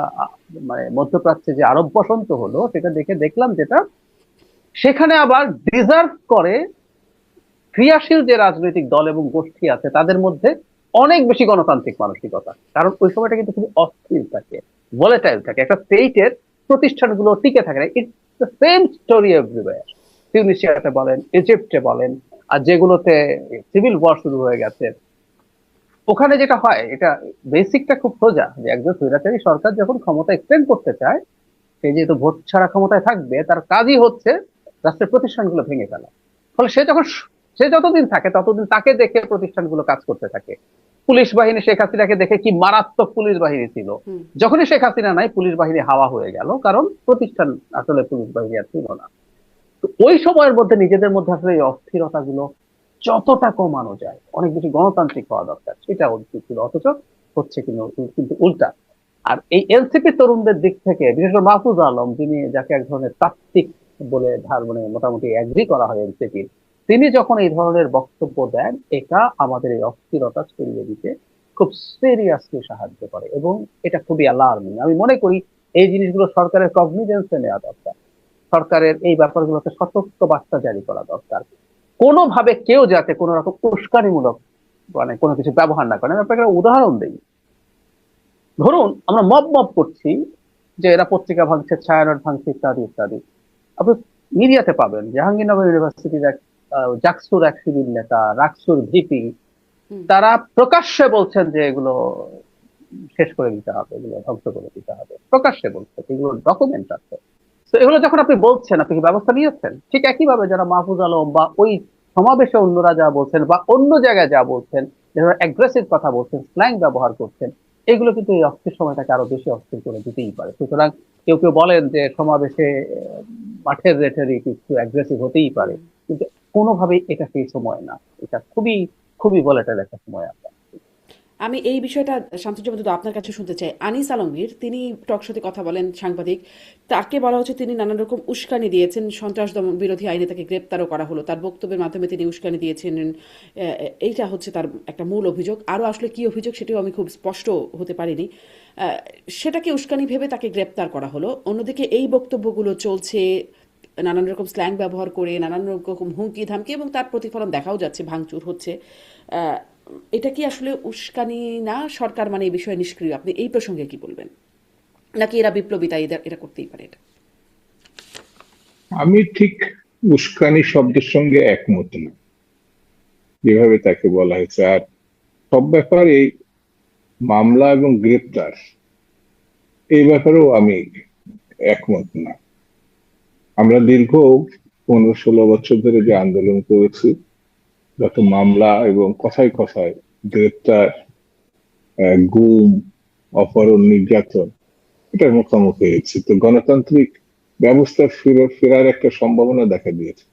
মানে মধ্যপ্রাচ্যে যে আরব বসন্ত হলো সেটা দেখে দেখলাম যেটা, সেখানে আবার ডিজার্ভ করে ক্রিয়াশীল যে রাজনৈতিক দল এবং গোষ্ঠী আছে তাদের মধ্যে অনেক বেশি গণতান্ত্রিক মানসিকতা। কারণ ওই সময়টা কিন্তু খুবই অস্থির থাকে, ভলেটাইল থাকে, একটা স্টেটের প্রতিষ্ঠানগুলো টিকে থাকে না। It's the same story everywhere. তিউনিসিয়াতে বলেন, ইজিপ্টে বলেন, আর যেগুলোতে সিভিল ওয়ার শুরু হয়ে গেছে ওখানে যেটা হয়, এটা বেসিকটা খুব সোজা, যে একজন স্বৈরাচারী সরকার যখন ক্ষমতা এক্সটেন্ড করতে চায়, সে যেহেতু ভোট ছাড়া ক্ষমতায় থাকবে, তার কাজই হচ্ছে রাষ্ট্রের প্রতিষ্ঠানগুলো ভেঙে ফেলা। ফলে সে যতদিন থাকে ততদিন তাকে দেখে প্রতিষ্ঠানগুলো কাজ করতে থাকে। পুলিশ বাহিনী শেখ হাসিনাকে দেখে কি মারাত্মক পুলিশ বাহিনী ছিল, হুম। যখনই শেখ হাসিনা নাই পুলিশ বাহিনী হাওয়া হয়ে গেল, কারণ প্রতিষ্ঠান আসলে পুলিশ বাহিনী আর ছিল না। তো ওই সময়ের মধ্যে নিজেদের মধ্যে আসলে এই অস্থিরতা গুলো যতটা কমানো যায়, অনেক বেশি গণতান্ত্রিক হওয়া দরকার, সেটা উচিত ছিল। অথচ হচ্ছে কিন্তু উল্টা। আর এই এনসিপি তরুণদের দিক থেকে বিশেষ করে মাহফুজ আলম, যিনি যাকে এক ধরনের তাত্ত্বিক বলে মানে মোটামুটি এগ্রি করা হয় এনসিপির, তিনি যখন এই ধরনের বক্তব্য দেন, এটা আমাদের এই অস্থিরতা ছড়িয়ে দিতে খুব সিরিয়াসলি সাহায্য করে, এবং এটা খুবই অ্যালার্মিং। আমি মনে করি এই জিনিসগুলো সরকারের কগনিজেন্সে নেওয়া দরকার, সরকারের এই ব্যাপারগুলোতে সতর্ক বার্তা জারি করা দরকার, কোনোভাবে কেউ যাতে কোনো রকম উস্কানিমূলক মানে কোনো কিছু ব্যবহার না করে। আমি আপনাকে একটা উদাহরণ দিই। ধরুন আমরা মব করছি যে এরা পত্রিকা ভাঙছে, ছায়ানট ভাঙছে, ইত্যাদি ইত্যাদি। আপনি মিডিয়াতে পাবেন জাহাঙ্গীরনগর ইউনিভার্সিটির এক জাকসুর এক সিভিল নেতা, রাকসুর ভিপি, হুম। তারা প্রকাশ্যে বলছেন যে এগুলো শেষ করে দিতে হবে, এগুলো ধ্বংস করে দিতে হবে, প্রকাশ্যে বলছে, এগুলো ডকুমেন্ট আছে। তো এগুলো যখন আপনি বলছেন, আপনি কি ব্যবস্থা নিয়েছেন? ঠিক একইভাবে যারা মাহফুজ আলম বা ওই সমাবেশে অন্যরা যা বলছেন বা অন্য জায়গায় যা বলছেন, যারা অ্যাগ্রেসিভ কথা বলছেন, স্ল্যাং ব্যবহার করছেন, এগুলো কিন্তু এই অস্থির সময়টাকে আরো বেশি অস্থির করে দিতেই পারে। সুতরাং কেউ কেউ বলেন যে সমাবেশে মাঠের রেটারিক একটু অ্যাগ্রেসিভ হতেই পারে, হুম। কিন্তু কোনোভাবেই এটা সেই সময় না। এটা খুবই খুবই ভলেটাইল একটা সময় আমরা। আমি এই বিষয়টা শামসুজ্জামান দুদু আপনার কাছে শুনতে চাই। আনিস আলমগীর তিনি টকশোতে কথা বলেন, সাংবাদিক, তাকে বলা হচ্ছে তিনি নানান রকম উস্কানি দিয়েছেন, সন্ত্রাস দমন বিরোধী আইনে তাকে গ্রেপ্তারও করা হলো, তার বক্তব্যের মাধ্যমে তিনি উস্কানি দিয়েছেন। এইটা হচ্ছে তার একটা মূল অভিযোগ। আরও আসলে কি অভিযোগ সেটাও আমি খুব স্পষ্ট হতে পারিনি। সেটাকে উস্কানি ভেবে তাকে গ্রেপ্তার করা হলো। অন্যদিকে এই বক্তব্যগুলো চলছে নানান রকম স্ল্যাং ব্যবহার করে, নানান রকম হুমকি ধামকি, এবং তার প্রতিফলন দেখাও যাচ্ছে, ভাঙচুর হচ্ছে। আহ, এটা কি আসলে উস্কানি না? সরকার মানে এই বিষয়ে নিষ্ক্রিয়? আপনি এই প্রসঙ্গে কি বলবেন? নাকি এরা বিপ্লবী, তাই এরা করতেই পারে এটা? আমি ঠিক উস্কানি শব্দের সঙ্গে একমত না, যেভাবে তাকে বলা হয়েছে। আর সব ব্যাপারে এই মামলা এবং গ্রেপ্তার এই ব্যাপারেও আমি একমত না। আমরা দীর্ঘ 15-16 বছর ধরে যে আন্দোলন করেছি, যত মামলা এবং কথায় কথায় গ্রেপ্তার, গুম, অপহরণ, নির্যাতন, এটার মুখোমুখি হয়েছি। তো গণতান্ত্রিক ব্যবস্থা ফেরার একটা সম্ভাবনা দেখা দিয়েছে।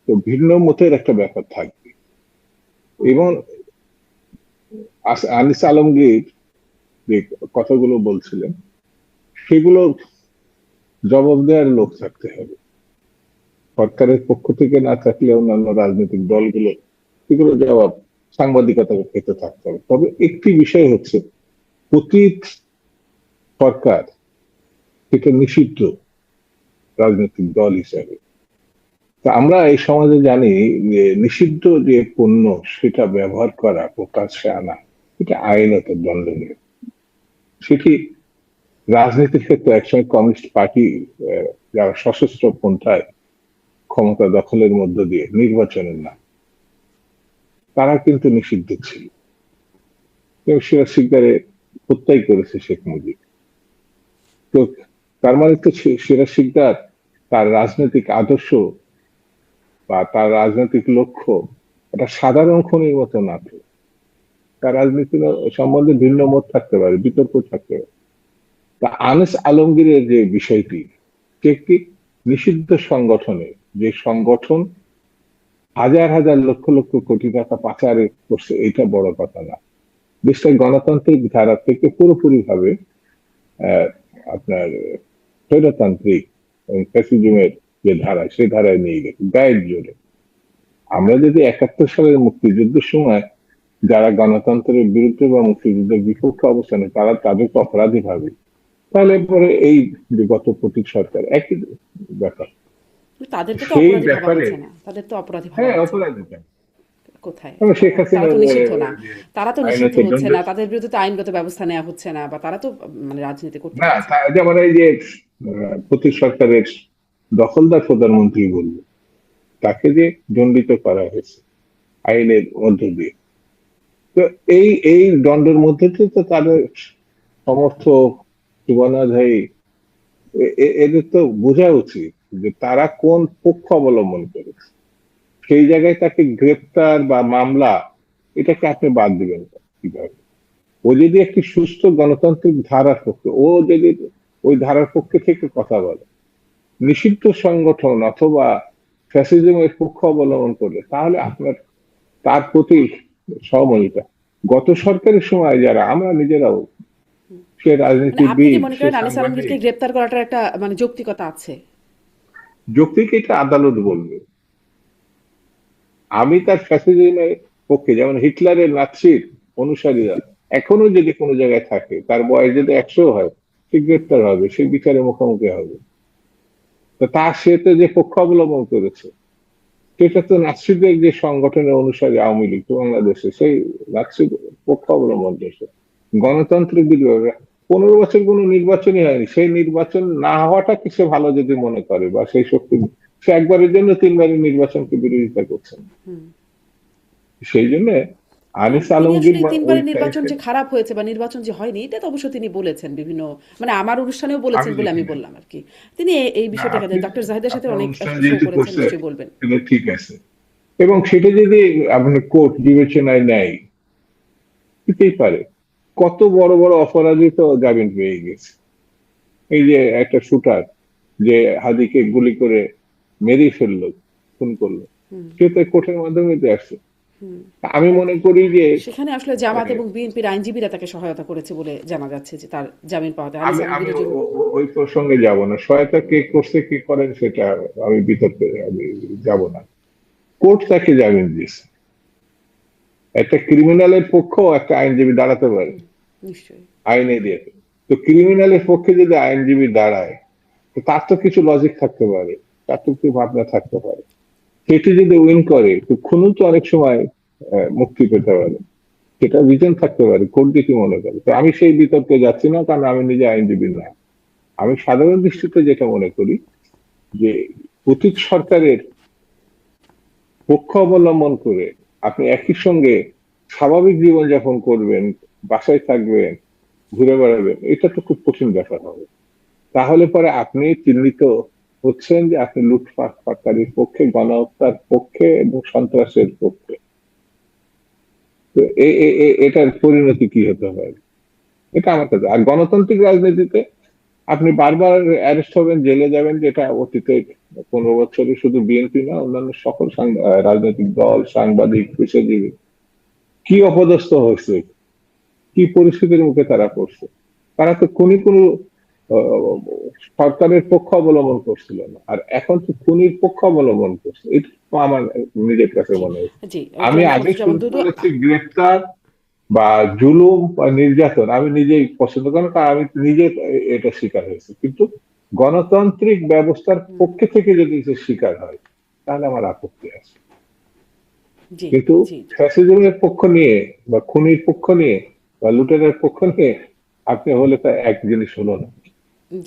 তো ভিন্ন মতের একটা ব্যাপার থাকবে। এবং আনিস আলমগীর যে কথাগুলো বলছিলেন, সেগুলো জবাব দেওয়ার লোক থাকতে হবে, সরকারের পক্ষ থেকে না থাকলে অন্যান্য রাজনৈতিক দলগুলো এগুলো জবাব সাংবাদিকতার ক্ষেত্রে থাকতে হবে। তবে একটি বিষয় হচ্ছে, অতীত সরকার সেটা নিষিদ্ধ রাজনৈতিক দল হিসাবে। তা আমরা এই সমাজে জানি যে নিষিদ্ধ যে পণ্য সেটা ব্যবহার করা, প্রকাশ্যে আনা, এটা আইনত দণ্ডনীয়। সেটি রাজনীতির ক্ষেত্রে একসময় কমিউনিস্ট পার্টি যারা সশস্ত্র পন্থায় ক্ষমতা দখলের মধ্য দিয়ে নির্বাচনের না, তারা কিন্তু নিষিদ্ধ ছিল, এবং সেটা শিকদারে হত্যাই করেছে শেখ মুজিব। তো তার মানে তো সেরা শিকদার তার রাজনৈতিক আদর্শ বা তার রাজনৈতিক লক্ষ্য এটা সাধারণ খনির মতো না। তো তার রাজনীতি সম্বন্ধে ভিন্ন মত থাকতে পারে, বিতর্ক থাকতে পারে। তা আনিস আলমগীরের যে বিষয়টি, সে একটি নিষিদ্ধ সংগঠনে, যে সংগঠন হাজার হাজার লক্ষ লক্ষ কোটি টাকা পাচার করছে, এটা বড় কথা না। দেশটা গণতান্ত্রিক ধারা থেকে পুরোপুরি ভাবে আপনার স্বৈরতান্ত্রিক এবং ফ্যাসিজমের যে ধারা, সেই ধারায় নিয়ে গেছে গায়ের জোরে। আমরা যদি 71 সালের মুক্তিযুদ্ধের সময় যারা গণতন্ত্রের বিরুদ্ধে বা মুক্তিযুদ্ধের বিপক্ষে অবস্থানে তারা তাদেরকে অপরাধী ভাবে, তাহলে পরে এই যে গত প্রতীক সরকার একই ব্যাপার। কিন্তু তাদেরকে তো সেই অপরাধী ভাবা ব্যাপারে হচ্ছে না, তাদের তো অপরাধী ভাবা হ্যাঁ হচ্ছে না। অপরাধী কেন? কোথায়? তবে শেখ তারা হাসিনার তো নিষিদ্ধ না, যে তারা তো নিষিদ্ধ আইনত হচ্ছে দণ্ড, না, তাদের বিরুদ্ধে তো আইনগত ব্যবস্থা নেওয়া হচ্ছে না, বা তারা তো মানে রাজনীতি করতে না পারছে। যেমন এই যে প্রতীক সরকারের দখলদার প্রধানমন্ত্রী বলল, তাকে যে দণ্ডিত করা হয়েছে আইনের মধ্য দিয়ে, তো এই এই দণ্ডের মধ্যে দিয়ে তো তাদের সমর্থক শুভানুধ্যায়ী এদের তো বোঝা উচিত যে তারা কোন পক্ষ অবলম্বন করেছে। সেই জায়গায় তাকে গ্রেপ্তার বা মামলা, এটাকে আপনি বাদ দিবেন কিভাবে? ও যদি একটি সুস্থ গণতান্ত্রিক ধারার পক্ষে, ও যদি ওই ধারার পক্ষে থেকে কথা বলে, নিষিদ্ধ সংগঠন অথবা ফ্যাসিজমের পক্ষ অবলম্বন করলে, তাহলে আপনার তার প্রতি সহমর্মিতা। গত সরকারের সময় যারা, আমরা নিজেরাও, সে মানে আপনি কি রাজনীতিবিদ, মনে সে করেন আনিস আলমগীরকে সাংবাদিক, গ্রেপ্তার করাটার একটা মানে যৌক্তিকতা আছে? যৌক্তিক এটা আদালত বলবে। আমি তার ফ্যাসিজমের পক্ষে, যেমন হিটলারের নাৎসির অনুসারীরা এখনো যদি কোনো জায়গায় থাকে, তার বয়স যদি 100 হয়, সে গ্রেপ্তার হবে, সে বিচারের মুখোমুখি হবে। তো তার সে তো যে পক্ষ অবলম্বন করেছে, সেটা তো নাৎসিদের যে সংগঠনের অনুসারী আওয়ামী লীগ তো বাংলাদেশে, সেই নাৎসির পক্ষ অবলম্বন করেছে। গণতান্ত্রিক বিরোধী 15 বছর কোনো নির্বাচনই হয়নি, সেই নির্বাচন না হওয়াটাকে সে ভালো যদি মনে করে, বা সেই শক্তি, সে একবারের জন্য 3বারের নির্বাচনকে বিরোধিতা করছেন। হুম। সেই জন্য না, আনিস তিনি আলমগীর আসলে বা ওই তিনবারের নির্বাচন টাইপের, যে খারাপ হয়েছে বা নির্বাচন যে হয়নি, এটা তো অবশ্য তিনি বলেছেন বিভিন্ন, মানে আমার অনুষ্ঠানেও বলেছেন আমি বলে দেখি আমি নাই। বললাম আর কি। তিনি এই না বিষয়টাকে আপনি, ডক্টর জাহিদের সাথে আপনার অনেক অনুষ্ঠান শো যেহেতু করেছেন, করছে, নিশ্চয়ই বলবেন। সেটা ঠিক আছে, এবং সেটা যদি আপনি কোর্ট বিবেচনায় নেয়, দিতেই পারে। কত বড় বড় অপরাধী তো জামিন পেয়ে গেছে। এই যে একটা শুটার যে হাদিকে গুলি করে মেরে ফেললো, খুন করলো, হুম। সে তো কোর্টের মাধ্যমে তো আসছে। হুম। আমি মনে করি যে সেখানে আসলে জামাত আহ, এবং বিএনপির আইনজীবীরা তাকে সহায়তা করেছে বলে জানা যাচ্ছে, যে তার জামিন পাওয়াতে আনিস আমি আমি আলমগীরের জন্য। ওই প্রসঙ্গে যাব না, সহায়তা কে করছে কে করেন সেটা আমি বিতর্কে আমি যাব না। কোর্ট তাকে জামিন দিয়েছে। একটা ক্রিমিনালের পক্ষেও একটা আইনজীবী দাঁড়াতে পারে, হুম, নিশ্চয়ই। আইনে দিয়ে। তো ক্রিমিনালের পক্ষে যদি আইনজীবী দাঁড়ায়, তো তার তো কিছু লজিক থাকতে পারে, তার তো কিছু ভাবনা থাকতে পারে। সেটি যদি উইন করে, তো খুনি তো অনেক সময় মুক্তি পেতে পারে, সেটা রিজন থাকতে পারে, কোর্ট কি মনে করে। তো আমি সেই বিতর্কে যাচ্ছি না, কারণ আমি নিজে আইনজীবী না। আমি সাধারণ দৃষ্টিতে যেটা মনে করি, যে অতীত সরকারের পক্ষ অবলম্বন করে আপনি একই সঙ্গে স্বাভাবিক জীবনযাপন করবেন, বাসায় থাকবেন, ঘুরে বেড়াবেন, এটা তো খুব কঠিন ব্যাপার হবে। তাহলে পরে আপনি চিহ্নিত হচ্ছেন যে আপনি লুটপাটকারীর পক্ষে, গণহত্যার পক্ষে এবং সন্ত্রাসের পক্ষে। তো এটার পরিণতি কি হতে পারে, এটা আমার কাছে। আর গণতান্ত্রিক রাজনীতিতে আপনি বারবার অ্যারেস্ট হবেন, জেলে যাবেন, যেটা অতীতে 15 বছরে শুধু বিএনপি না, অন্যান্য সকল রাজনৈতিক দল, সাংবাদিক, পেশাজীবী কি অপদস্থ হয়েছে, কি পরিস্থিতির মুখে তারা পড়ছে। তারা তো কোনো আহ, সরকারের পক্ষ অবলম্বন করছিল না, আর এখন তো খুনির পক্ষ অবলম্বন করছে। এটা তো আমার নিজের কাছে জি। মনে হয়। জি। আমি জনাব আগে শামসুজ্জামান শুরু দুদু। করেছি গ্রেফতার বা জুলুম বা নির্যাতন, আমি নিজেই পছন্দ করি না, কারণ আমি নিজে এটা শিকার হয়েছি। কিন্তু গণতান্ত্রিক ব্যবস্থার হুম। পক্ষে থেকে যদি সে শিকার হয়, তাহলে আমার আপত্তি আছে। জি। কিন্তু জি। জি। ফ্যাসিজমের পক্ষ নিয়ে বা খুনির পক্ষ নিয়ে বা লুটেরার পক্ষ নিয়ে আপনি হলে তা এক জিনিস হলো না।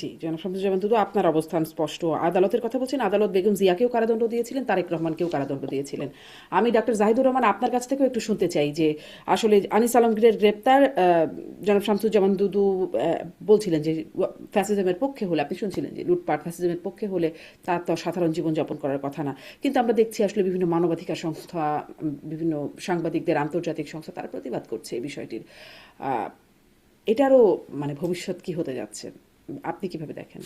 জি, জনাব শামসুজ্জামান দুদু, আপনার অবস্থান স্পষ্ট। আদালতের কথা বলছেন, আদালত বেগম জিয়াকেও কারাদণ্ড দিয়েছিলেন, তারেক রহমানকেও কারাদণ্ড দিয়েছিলেন। আমি ডাক্তার জাহিদুর রহমান আপনার কাছ থেকেও একটু শুনতে চাই যে আসলে আনিস আলমগীরের গ্রেপ্তার, জনাব শামসুজ্জামান দুদু বলছিলেন যে ফ্যাসিজমের পক্ষে হলে, আপনি শুনছিলেন যে লুটপাট ফ্যাসিজমের পক্ষে হলে তার তো সাধারণ জীবনযাপন করার কথা না। কিন্তু আমরা দেখছি আসলে বিভিন্ন মানবাধিকার সংস্থা, বিভিন্ন সাংবাদিকদের, আন্তর্জাতিক সংস্থা তারা প্রতিবাদ করছে এই বিষয়টির। আহ, এটারও মানে ভবিষ্যৎ কি হতে যাচ্ছে, আপনি কিভাবে দেখেন?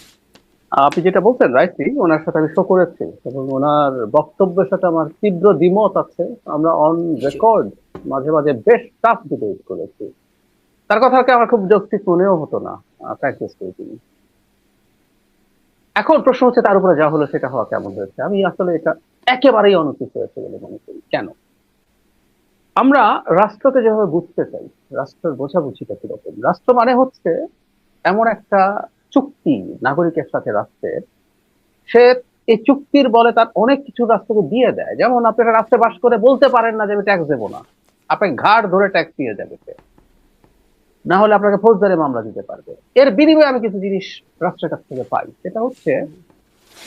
আপনি যেটা বলছেন রাইটলি, ওনার সাথে আমি শো করেছি এবং ওনার বক্তব্যের সাথে আমার তীব্র দ্বিমত আছে। আমরা অন নিশ্চয়ই। রেকর্ড মাঝে মাঝে বেশ টাফ ডিবেট করেছি। তার কথাকে আমার খুব যৌক্তিক মনেও হতো না, প্র্যাকটিস স্পিকিং। এখন প্রশ্ন হচ্ছে তার উপরে যা হলো সেটা হওয়া কেমন হয়েছে। আমি আসলে এটা একেবারেই অনুচিত হয়েছে বলে মনে করি। কেন? আমরা রাষ্ট্রকে যেভাবে বুঝতে চাই, রাষ্ট্রের বোঝাবুঝিটা কিরকম? রাষ্ট্র মানে হচ্ছে এমন একটা চুক্তি নাগরিকের সাথে রাষ্ট্রের, সে এই চুক্তির বলে তার অনেক কিছু রাষ্ট্রকে দিয়ে দেয়। যেমন আপনি একটা রাষ্ট্রে বাস করে বলতে পারেন না যে আমি ট্যাক্স দেবো না, আপনাকে ঘাড় ধরে ট্যাক্স দিয়ে যাবে সে, না হলে আপনাকে ফৌজদারি মামলা দিতে পারবে। এর বিনিময়ে আমি কিছু জিনিস রাষ্ট্রের কাছ থেকে পাই, সেটা হচ্ছে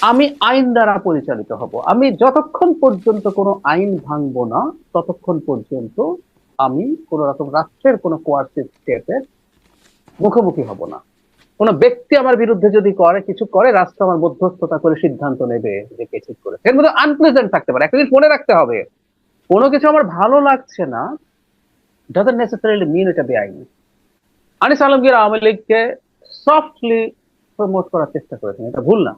আমি আইন দ্বারা পরিচালিত হব। আমি যতক্ষণ পর্যন্ত কোনো আইন ভাঙবো না, ততক্ষণ পর্যন্ত আমি কোন রকম রাষ্ট্রের কোনো কোয়ার্সিভ স্টেটের মুখোমুখি হব না। কোন ব্যক্তি আমার বিরুদ্ধে যদি কিছু করে, রাষ্ট্র আমার মধ্যস্থতা করে সিদ্ধান্ত নেবে যে কে ঠিক করেছে। এর মধ্যে আনপ্লেজেন্ট থাকতে পারে। একটা জিনিস মনে রাখতে হবে, কোনো কিছু আমার ভালো লাগছে না ডাজন্ট নেসেসারিলি মিন এটা বেআইনি। আনিস আলমগীর আওয়ামী লীগকে সফটলি প্রমোট করার চেষ্টা করেছেন, এটা ভুল না।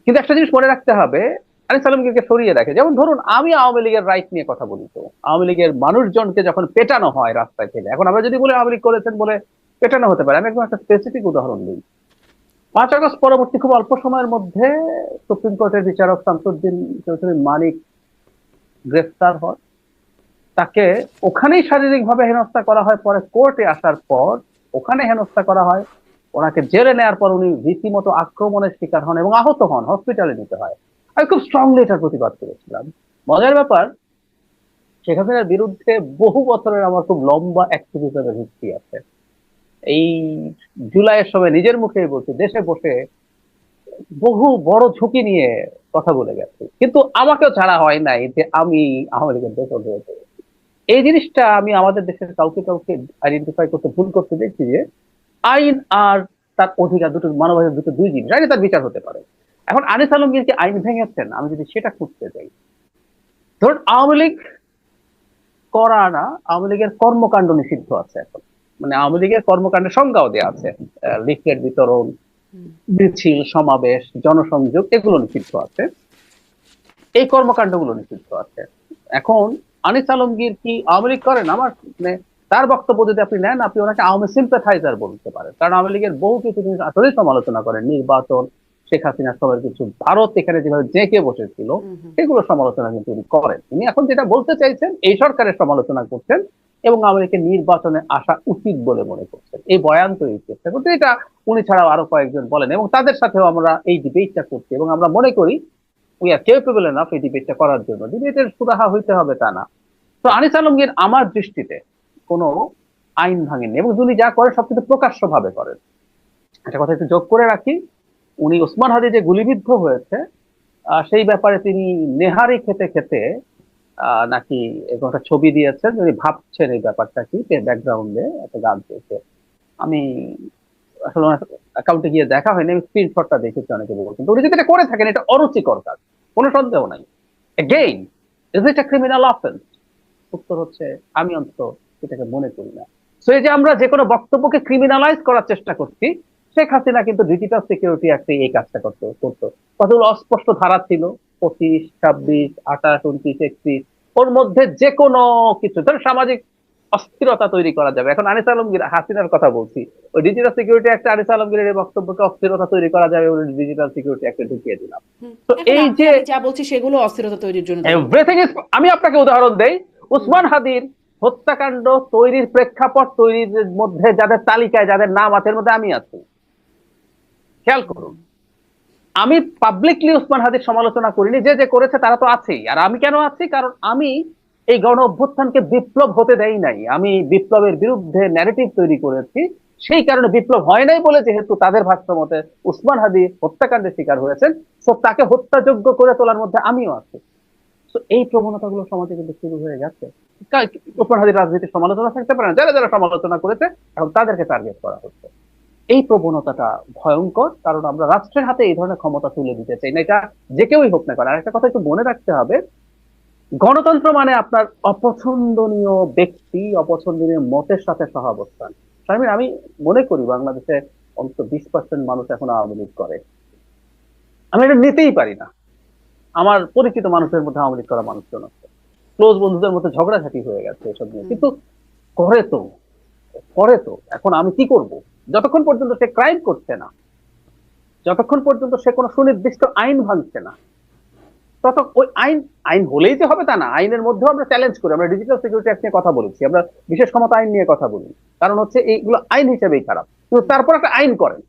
কিন্তু একটা জিনিস মনে রাখতে হবে, আনিস আলমগীরকে সরিয়ে রাখে। যেমন ধরুন, আমি আওয়ামী লীগের রাইট নিয়ে কথা বলি, তো আওয়ামী লীগের মানুষজনকে যখন পেটানো হয় রাস্তায় ফেলে, এখন আমরা যদি বলি আওয়ামী লীগ করেছেন বলে পেটানো হতে পারে, আমি একদম একটা স্পেসিফিক উদাহরণ দিই। 5 আগস্ট পরবর্তী খুব অল্প সময়ের মধ্যে সুপ্রিম কোর্টের বিচারক শামসুদ্দিন চৌধুরী মানিক গ্রেফতার হয়। তাকে ওখানেই শারীরিকভাবে হেনস্থা করা হয়, পরে কোর্টে আসার পর ওখানে হেনস্থা করা হয়, ওনাকে জেলে নেওয়ার পর উনি রীতিমতো আক্রমণের শিকার হন এবং আহত হন, হসপিটালে নিতে হয়। আমি খুব স্ট্রংলি এটার প্রতিবাদ করেছিলাম। মজার ব্যাপার, শেখ হাসিনার বিরুদ্ধে বহু বছরের আমার খুব লম্বা অ্যাক্টিভিজমের হিস্ট্রি আছে। এই জুলাইয়ের সময় নিজের মুখেই বলছি, দেশে বসে বহু বড় ঝুঁকি নিয়ে কথা বলে গেছি, কিন্তু আমাকেও ছাড়া হয় নাই যে আমি আওয়ামী লীগের দোষর হয়েছে। এই জিনিসটা আমি আমাদের দেশের কাউকে কাউকে আইডেন্টিফাই করতে ভুল করতে দেখছি যে আইন আর তার অধিকার দুটো, মানবাধিকার দুটো দুই জিনিস, আইনে তার বিচার হতে পারে। এখন আনিস আলমগীর কি আইন ভেঙেছেন? আমি যদি সেটা খুঁজতে যাই, ধরুন আওয়ামী লীগ করা না, আওয়ামী লীগের কর্মকাণ্ড নিষিদ্ধ আছে এখন, মানে আওয়ামী লীগের কর্মকাণ্ডের সংজ্ঞাও দেওয়া আছে, লিফলেট বিতরণ, মিছিল, সমাবেশ, জনসংযোগ, এগুলো নিষিদ্ধ আছে, এই কর্মকাণ্ডগুলো নিষিদ্ধ আছে। এখন আনিস আলমগীর কি আওয়ামী লীগ করেন? আমার মানে তার বক্তব্য যদি আপনি নেন, আপনি ওনাকে আওয়ামী সিম্প্যাথাইজার বলতে পারেন, কারণ আওয়ামী লীগের বহু কিছু জিনিস আসলে সমালোচনা করেন, নির্বাচন, শেখ হাসিনা, সবার কিছু, ভারত এখানে যেভাবে জেঁকে বসেছিল, সেগুলো সমালোচনা কিন্তু উনি করেন। তিনি এখন যেটা বলতে চাইছেন, এই সরকারের সমালোচনা করছেন এবং আওয়ামী লীগের নির্বাচনে আসা উচিত বলে মনে করছেন, এই বয়ান তৈরির চেষ্টা করছেন। এটা উনি ছাড়াও আরো কয়েকজন বলেন এবং তাদের সাথেও আমরা এই ডিবেটটা করছি এবং আমরা মনে করি উই আর কেপেবল এনাফ এই ডিবেটটা করার জন্য। ডিবেটের সুরাহা হইতে হবে তা না। তো আনিস আলমগীর আমার দৃষ্টিতে কোনো আইন ভাঙেননি এবং উনি যা করেন সবকিছু প্রকাশ্য ভাবে করেন। একটা কথা একটু যোগ করে রাখি, উনি ওসমান হাদি যে গুলিবিদ্ধ হয়েছে, সেই ব্যাপারে তিনি নেহারি খেতে খেতে নাকি এরকম একটা ছবি দিয়েছেন, উনি ভাবছেন এই ব্যাপারটা কি, ব্যাকগ্রাউন্ডে একটা গান চলছে। আমি আসলে অ্যাকাউন্টে গিয়ে দেখা হয়নি, আমি স্ক্রিনশটটা দেখেছি, অনেকে বলছেন। তো উনি যদি এটা করে থাকেন, এটা অরুচিকর কাজ, কোনো সন্দেহ নাই। Again, is it a criminal offence? উত্তর হচ্ছে আমি অন্তত এটাকে মনে করি না। সো এই যে আমরা যে কোনো বক্তব্যকে ক্রিমিনালাইজ করার চেষ্টা করছি, শেখ হাসিনা কিন্তু ডিজিটাল সিকিউরিটি অ্যাক্টে এই কাজটা করতো। কতগুলো অস্পষ্ট ধারা ছিল, 25, 26, 28, 29, 31, ওর মধ্যে যে কোনো কিছু ধর সামাজিক অস্থিরতা তৈরি করা যাবে। এখন আনিস আলমগীর, হাসিনার কথা বলছি, ওই ডিজিটাল সিকিউরিটি অ্যাক্টে আনিস আলমগীরের এই বক্তব্যকে অস্থিরতা তৈরি করা যাবে, ওই ডিজিটাল সিকিউরিটি অ্যাক্টে ঢুকিয়ে দিলাম। তো এই যে আমি যা বলছি সেগুলো অস্থিরতা তৈরির জন্য। এভরিথিং ইজ, আমি আপনাকে উদাহরণ দেই, উসমান হাদির হত্যাকাণ্ড তৈরির প্রেক্ষাপট তৈরির মধ্যে যাদের তালিকায় যাদের নাম আছে, এর মধ্যে আমি আছি। খেয়াল করুন, আমি পাবলিকলি উসমান হাদির সমালোচনা করিনি, যে যে করেছে তারা তো আছেই। আর আমি কেন আছি? কারণ আমি এই গণ অভ্যুত্থানকে বিপ্লব হতে দেই নাই, আমি বিপ্লবের বিরুদ্ধে ন্যারেটিভ তৈরি করেছি। সেই কারণে বিপ্লব হয় নাই বলে, যেহেতু তাদের ভাষ্য মতে উসমান হাদি হত্যাকাণ্ডের শিকার হয়েছেন, তো তাকে হত্যাযোগ্য করে তোলার মধ্যে আমিও আছি। তো এই প্রবণতাগুলো সমাজে কিন্তু শুরু হয়ে গেছে। উসমান হাদির রাজনীতির সমালোচনা থাকতে পারে না, যারা যারা সমালোচনা করেছে এখন তাদেরকে টার্গেট করা হচ্ছে। এই প্রবণতাটা ভয়ঙ্কর, কারণ আমরা রাষ্ট্রের হাতে এই ধরনের ক্ষমতা তুলে দিতে চাই না, এটা যে কেউই হোক না কেন। আর একটা কথা একটু মনে রাখতে হবে, গণতন্ত্র মানে আপনার অপছন্দনীয় ব্যক্তি, অপছন্দনীয় মতের সাথে সহাবস্থান। শারমিন, আমি মনে করি বাংলাদেশে অন্তত 20% মানুষ এখন আওয়ামী লীগ করে। আমি এটা নিতেই পারি না। আমার পরিচিত মানুষের মধ্যে আওয়ামী লীগ করা মানুষজন আছে, ক্লোজ বন্ধুদের মধ্যে ঝগড়াঝাটি হয়ে গেছে এসব নিয়ে, কিন্তু করে তো, করে তো। এখন আমি কি করব? যতক্ষণ পর্যন্ত সে ক্রাইম করছে না, যতক্ষণ পর্যন্ত সে কোনো সুনির্দিষ্ট আইন ভাঙছে না, তত ওই আইন আইন হলেই যে হবে তা না, আইনের মধ্যেও আমরা চ্যালেঞ্জ করি। আমরা ডিজিটাল সিকিউরিটি অ্যাক্ট নিয়ে কথা বলেছি, আমরা বিশেষ ক্ষমতা আইন নিয়ে কথা বলি, কারণ হচ্ছে এইগুলো আইন হিসেবেই খারাপ। কিন্তু তারপর একটা আইন করেন,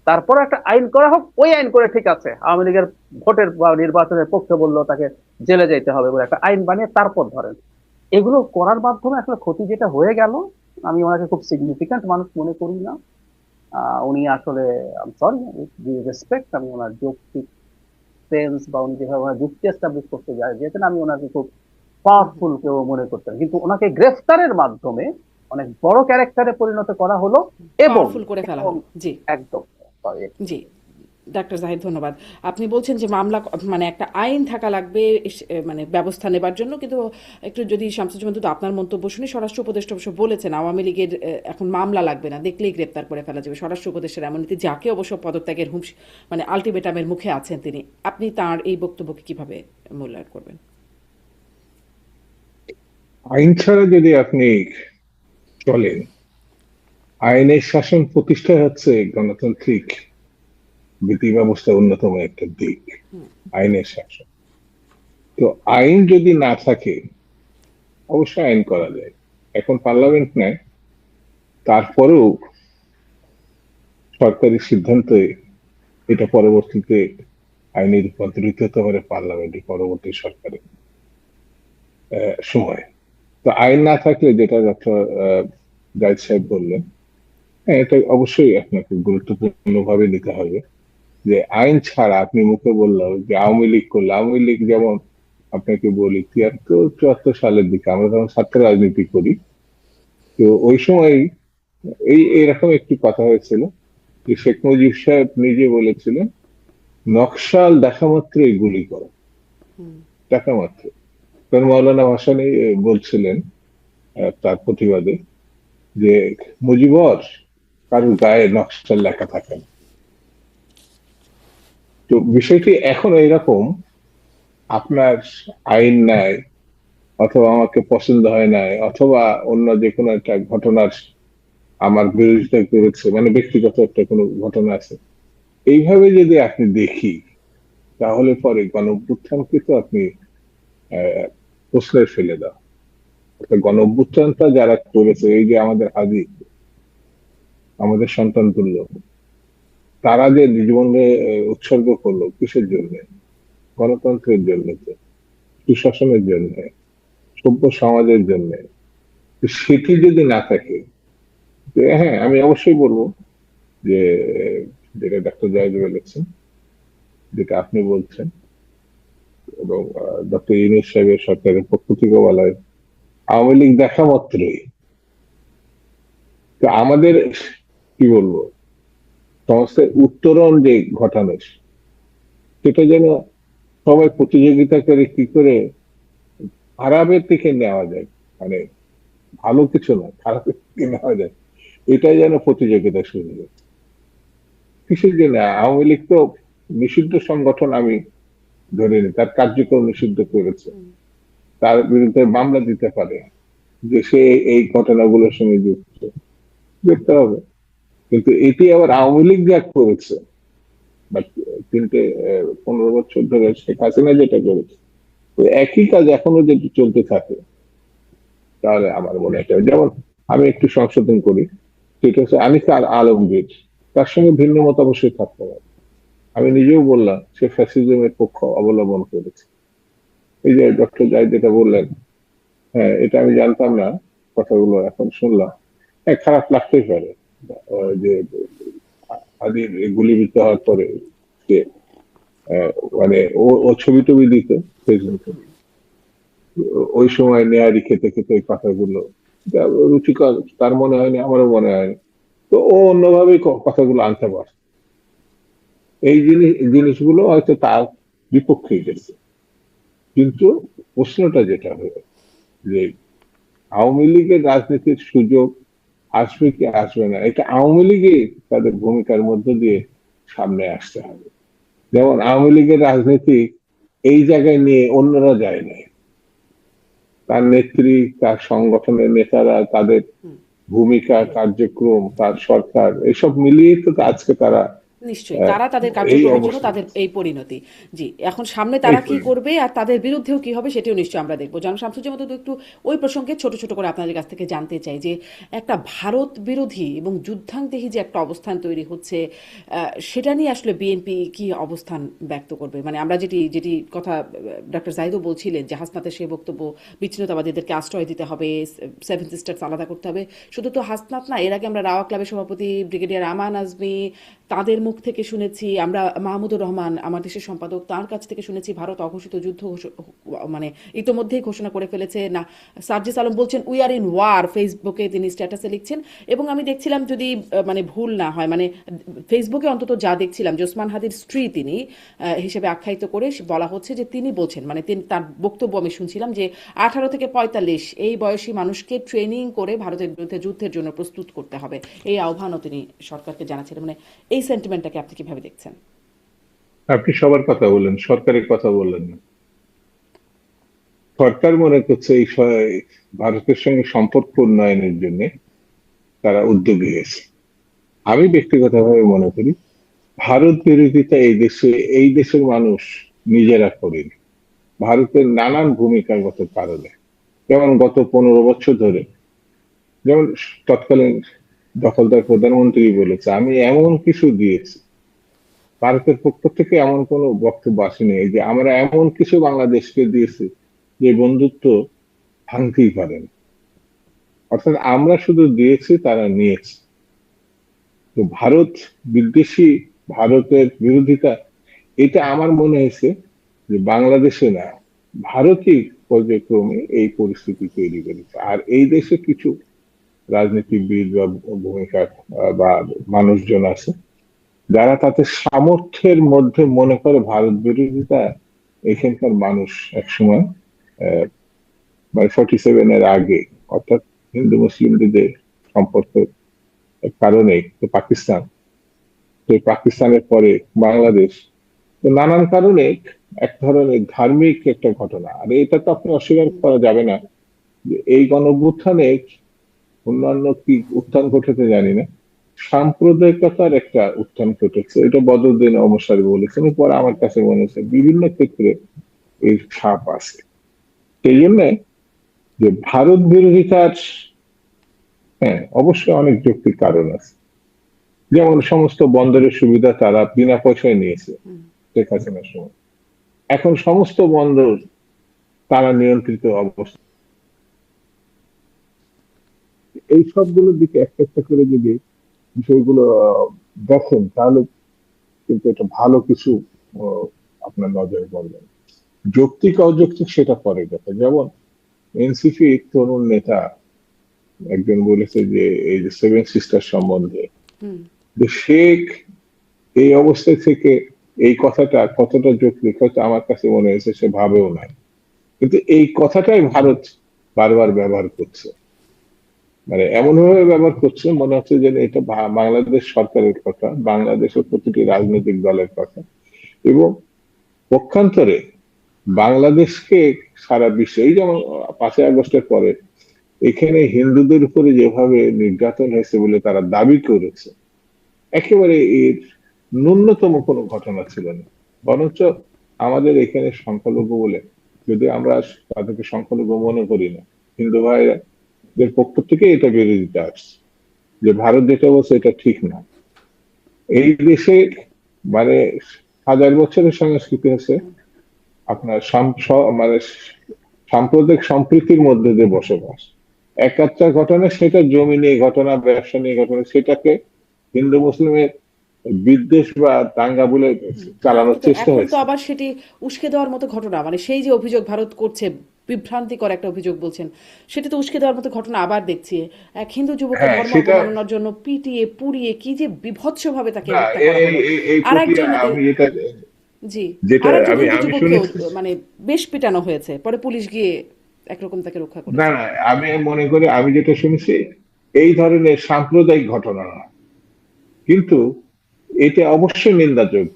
তারপর একটা আইন করা হোক, ওই আইন করে ঠিক আছে আওয়ামী লীগের ভোটের বা নির্বাচনের পক্ষে বললো তাকে জেলে যেতে হবে বলে একটা আইন বানিয়ে তারপর ধরেন। এগুলো করার মাধ্যমে আসলে ক্ষতি যেটা হয়ে গেল, আমি ওনাকে খুব সিগনিফিক্যান্ট মানুষ মনে করি না। উনি আসলে সরি, রেসপেক্ট, আমি ওনার যৌক্তিক সেন্স বা উনি যেভাবে ওনার যুক্তি এস্টাবলিশ করতে যায় যেতেন, আমি ওনাকে খুব পাওয়ারফুল কেউ মনে করতেন। কিন্তু ওনাকে গ্রেফতারের মাধ্যমে অনেক বড় ক্যারেক্টারে পরিণত করা হলো এবং পাওয়ারফুল করে ফেলা হলো। জি একদম sorry, জি, ডাক্তার জাহিদ ধন্যবাদ। আপনি বলছেন যে মামলা মানে একটা আইন থাকা লাগবে মানে ব্যবস্থা নেবার জন্য, কিন্তু একটু যদি শামসুজ্জামান দুদু আপনার মন্তব্য শুনি, স্বরাষ্ট্র উপদেষ্টা অবশ্য বলেছেন আওয়ামী লীগের এখন মামলা লাগবে না, দেখলেই গ্রেপ্তার করে ফেলা যাবে। স্বরাষ্ট্র উপদেষ্টার এমন নীতি, যাকে অবশ্য পদত্যাগের মানে আলটিমেটামের মুখে আছেন তিনি। আপনি তার এই বক্তব্যকে কিভাবে মূল্যায়ন করবেন? আইন ছাড়া যদি আপনি চলেন, আইনের শাসন প্রতিষ্ঠা হচ্ছে গণতান্ত্রিক বিধি ব্যবস্থার অন্যতম একটা দিক, আইনের শাসন। তো আইন যদি না থাকে অবশ্যই আইন করা যায়। এখন পার্লামেন্ট নেয়, তারপরেও সরকারি সিদ্ধান্তে এটা পরবর্তীতে আইনে রূপান্তরিত হতে পারে পার্লামেন্টে পরবর্তী সরকারের সময়। তো আইন না থাকলে, যেটা ডক্টর জাহিদ সাহেব বললেন, হ্যাঁ, এটা অবশ্যই আপনাকে গুরুত্বপূর্ণ ভাবে নিতে হবে যে আইন ছাড়া আপনি মুখে বললেও যে আওয়ামী লীগ করলে, আওয়ামী লীগ যেমন আপনাকে বলি 73-74 সালের দিকে আমরা যখন ছাত্র রাজনীতি করি, তো ওই সময় এরকম একটি কথা হয়েছিল যে শেখ মুজিব সাহেব নিজে বলেছিলেন, নকশাল দেখা মাত্রই গুলি করো, দেখা মাত্র। কারণ মৌলানা ভাসানী বলছিলেন তার প্রতিবাদে যে মুজিবর কারোর গায়ে নকশাল লেখা থাকে না। তো বিষয়টি এখন এইরকম, আপনার আইন নাই, অথবা আমাকে পছন্দ হয় নাই, অথবা অন্য যে কোনো একটা ঘটনার আমার বিরোধিতা করেছে, মানে ব্যক্তিগত একটা কোনো ঘটনা আছে, এইভাবে যদি আপনি দেখি, তাহলে পরে গণ অভ্যুত্থানকে তো আপনি প্রশ্রয় ফেলে দাও। অর্থাৎ গণ অভ্যুত্থানটা যারা করেছে, এই যে আমাদের হাদি, আমাদের সন্তান তুল্য, তারা যে জীবনে উৎসর্গ করলো কিসের জন্য? গণতন্ত্রের জন্য, সুশাসনের জন্য, সভ্য সমাজের জন্য। সেটি যদি না থাকে, হ্যাঁ, আমি অবশ্যই বলবো যে যেটা ডাক্তার জাহিদ বলেছেন, যেটা আপনি বলছেন, এবং ডক্টর ইউনূস সাহেবের সরকারের পক্ষ থেকে বলা হয় আওয়ামী লীগ দেখা মাত্রই। তো আমাদের কি বলবো, সংস্থার উত্তরণ যে ঘটানো, সেটা যেন সবাই প্রতিযোগিতা করে কি করে খারাপের দিকে নেওয়া যায়, মানে ভালো কিছু না, খারাপের দিকে নেওয়া যায়, এটাই যেন প্রতিযোগিতা শুরু হয়। কিসের জন্য? আওয়ামী লীগ তো নিষিদ্ধ সংগঠন, আমি ধরে নিই তার কার্যক্রম নিষিদ্ধ করেছে, তার বিরুদ্ধে মামলা দিতে পারে যে সে এই ঘটনাগুলোর সঙ্গে যুক্ত, দেখতে হবে। কিন্তু এটি আবার আওয়ামী লীগ যা করেছে, বা 15 বছর ধরে শেখ হাসিনা যেটা করেছে, তো একই কাজ এখনো যদি চলতে থাকে, তাহলে আমার মনে হয়, যেমন আমি একটু সংশোধন করি, সেটা হচ্ছে আনিস আলমগীর, তার সঙ্গে ভিন্ন মত অবশ্যই থাকতে পারে। আমি নিজেও বললাম সে ফ্যাসিজমের পক্ষ অবলম্বন করেছে। এই যে ডক্টর জাহিদ যেটা বললেন, হ্যাঁ, এটা আমি জানতাম না, কথাগুলো এখন শুনলাম। হ্যাঁ, খারাপ লাগতেই পারে যে আদির গুলিবিদ্ধ হওয়ার পরে যে মানে ও ছবি টবি দিত ফেসবুকে, ওই সময় নেয়ারি খেতে খেতে ওই কথাগুলো রুচিকর তার মনে হয়নি, আমারও মনে হয়নি। তো ও অন্যভাবে কথাগুলো আনতে পারে, এই জিনিসগুলো হয়তো তার বিপক্ষে গেছে। কিন্তু প্রশ্নটা যেটা হলো যে আওয়ামী লীগের রাজনীতির সুযোগ আসবে কি আসবে না, এটা আওয়ামী লীগে তাদের ভূমিকার মধ্য দিয়ে সামনে আসতে হবে। যেমন আওয়ামী লীগের রাজনীতি এই জায়গায় নিয়ে অন্যরা যায় নাই, তার নেত্রী, তার সংগঠনের নেতারা, তাদের ভূমিকা, কার্যক্রম, তার সরকার, এসব মিলিয়ে তো আজকে তারা নিশ্চয়ই তারা তাদের এই কার্যক্রমের জন্য অবস্থা তাদের এই পরিণতি। জি, এখন সামনে তারা কি পরিণতি। করবে আর তাদের বিরুদ্ধেও কি হবে সেটিও নিশ্চয়ই আমরা দেখবো। জনাব শামসুজ্জামান তো একটু ওই প্রসঙ্গে ছোট ছোট করে আপনাদের কাছ থেকে জানতে চাই যে একটা ভারত বিরোধী এবং যুদ্ধান্তেহী যে একটা অবস্থান তৈরি হচ্ছে, সেটা নিয়ে আসলে বিএনপি কি অবস্থান ব্যক্ত করবে? মানে আমরা যেটি যেটি কথা ডক্টর জাহিদও বলছিলেন যে হাসনাতের সেই বক্তব্য, বিচ্ছিন্নতাবাদীদেরকে আশ্রয় দিতে হবে, সেভেন সিস্টার্স আলাদা করতে হবে। শুধু তো হাসনাত না, এর আগে আমরা রাওয়া ক্লাবের সভাপতি ব্রিগেডিয়ার আমান আজমি তাদের মুখ থেকে শুনেছি, আমরা মাহমুদুর রহমান আমার দেশের সম্পাদক তার কাছ থেকে শুনেছি ভারত অঘোষিত যুদ্ধ মানে ইতোমধ্যেই ঘোষণা করে ফেলেছে না। সার্জিস আলম বলছেন উই আর ইন ওয়ার, ফেসবুকে তিনি স্ট্যাটাসে লিখছেন। এবং আমি দেখছিলাম যদি মানে ভুল না হয়, মানে ফেসবুকে অন্তত যা দেখছিলাম যে ওসমান হাদির স্ত্রী তিনি হিসেবে আখ্যায়িত করে বলা হচ্ছে যে তিনি বলছেন, মানে তিনি তার বক্তব্য আমি শুনছিলাম যে 18 থেকে 45 এই বয়সী মানুষকে ট্রেনিং করে ভারতের বিরুদ্ধে যুদ্ধের জন্য প্রস্তুত করতে হবে, এই আহ্বানও তিনি সরকারকে জানাচ্ছিলেন। মানে এই সেন্টিমেন্টটাকে আপনি কিভাবে দেখছেন? আপনি সবার কথা বললেন, সরকারের কথা বললেন না। সরকার মনে করছে ভারতের সঙ্গে সম্পর্ক উন্নয়নের জন্য তারা উদ্যোগী হয়েছে। আমি ব্যক্তিগতভাবে মনে করি ভারত বিরোধিতা এই দেশের মানুষ নিজেরা করেনি, ভারতের নানান ভূমিকাগত কারণে। যেমন গত 15 বছর ধরে, যেমন তৎকালীন দখলদার প্রধানমন্ত্রী বলেছে আমি এমন কিছু দিয়েছি, ভারতের পক্ষ থেকে এমন কোনো বক্তব্য আসেনি এই যে আমরা এমন কিছু বাংলাদেশকে দিয়েছি যে বন্ধুত্ব ভাঙতেই পারে না। অর্থাৎ আমরা শুধু দিয়েছি, তারা নিয়েছে। তো ভারত বিদ্বেষী, ভারতের বিরোধিতা, এটা আমার মনে হয়েছে যে বাংলাদেশে না, ভারতই পর্যায়ক্রমে এই পরিস্থিতি তৈরি করেছে। আর এই দেশে কিছু রাজনীতিবিদ বা ভূমিকা বা মানুষজন আছে যারা তাদের সামর্থ্যের মধ্যে মনে করে ভারত বিরোধিতা এখানকার মানুষ একসময় আহ, মানে 47-এর আগে, অর্থাৎ হিন্দু মুসলিমদের সম্পর্কের কারণে তো পাকিস্তান, তো পাকিস্তানের পরে বাংলাদেশ, তো নানান কারণে এক ধরনের ধার্মিক একটা ঘটনা। আর এটা তো আপনি অস্বীকার করা যাবে না যে এই গণঅভ্যুত্থানে অন্যান্য কি উত্থান ঘটেছে জানি না, সাম্প্রদায়িকতার একটা উত্থান ঘটেছে। এটা বদরুদ্দীন অমসারি বলেছেন, পরে আমার কাছে মনে হচ্ছে বিভিন্ন ক্ষেত্রে এই ছাপ আছে। সেই জন্য যে ভারত বিরোধিতার, হ্যাঁ অবশ্যই অনেক যৌক্তিক কারণ আছে। যেমন সমস্ত বন্দরের সুবিধা তারা বিনা পয়সায় নিয়েছে শেখ হাসিনার সময়, এখন সমস্ত বন্দর তারা নিয়ন্ত্রিত অবস্থা। এই সবগুলোর দিকে একটা একটা করে যদি বিষয়গুলো দেখেন, তাহলে কিন্তু এটা ভালো কিছু আহ, আপনার নজরে পড়বে। যৌক্তিক অযৌক্তিক সেটা পরে কথা। যেমন এনসিপি তরুণ নেতা একজন বলেছে যে এই যে সেভেন সিস্টার সম্বন্ধে, হুম। যে শেখ এই অবস্থা থেকে এই কথাটা কতটা যৌক্তিক হয়তো আমার কাছে মনে হয়েছে সে ভাবেও নাই, কিন্তু এই কথাটাই ভারত বারবার ব্যবহার করছে। মানে এমন ভাবে ব্যবহার করছে মনে হচ্ছে যে এটা বাংলাদেশ সরকারের কথা, বাংলাদেশের প্রতিটি রাজনৈতিক দলের কথা, এবং পক্ষান্তরে বাংলাদেশকে সারা বিশ্বে, এই যেমন 5ই আগস্টের পরে এখানে হিন্দুদের উপরে যেভাবে নির্যাতন হয়েছে বলে তারা দাবি করেছে, একেবারে এর ন্যূনতম কোনো ঘটনা ছিল না। বরঞ্চ আমাদের এখানে সংখ্যালঘু বলে, যদি আমরা তাদেরকে সংখ্যালঘু মনে করি না, হিন্দু ভাইদের পক্ষ থেকে এটা বিরোধিতা আসছে যে ভারত যেটা বলছে এটা ঠিক না। এই দেশে মানে হাজার বছরের সংস্কৃতি আছে আপনার মানে সাম্প্রদায়িক সম্প্রীতির মধ্যে যে বসবাস, একাত্তর ঘটনা সেটা জমি নিয়ে ঘটনা, ব্যবসা নিয়ে ঘটনা, সেটাকে হিন্দু মুসলিমের বিদ্বেষ বা দাঙ্গা বলে চালানোর কিন্তু চেষ্টা এখন তো হয়েছে। আবার সেটি উস্কে দেওয়ার মতো ঘটনা, মানে সেই যে অভিযোগ ভারত করছে, বিভ্রান্তিকর একটা অভিযোগ বলছেন, সেটা তো উস্কে দেওয়ার মতো ঘটনা আবার দেখছি। এক হিন্দু যুবককে হ্যাঁ ধর্ম সেটা অবমাননার জন্য পিটিয়ে পুড়িয়ে কি যে বিভৎসভাবে তাকে না, হত্যা করা হলো। এই আর প্রতি একজন আমি এটা জি, যেটা আর একজন আমি হিন্দু আমি যুবককেও শুনেছি। মানে বেশ পিটানো হয়েছে, পরে পুলিশ গিয়ে একরকম তাকে রক্ষা না করেছে। না, আমি মনে করি আমি যেটা শুনেছি এই ধরনের সাম্প্রদায়িক ঘটনা না, কিন্তু এটা অবশ্যই নিন্দাযোগ্য।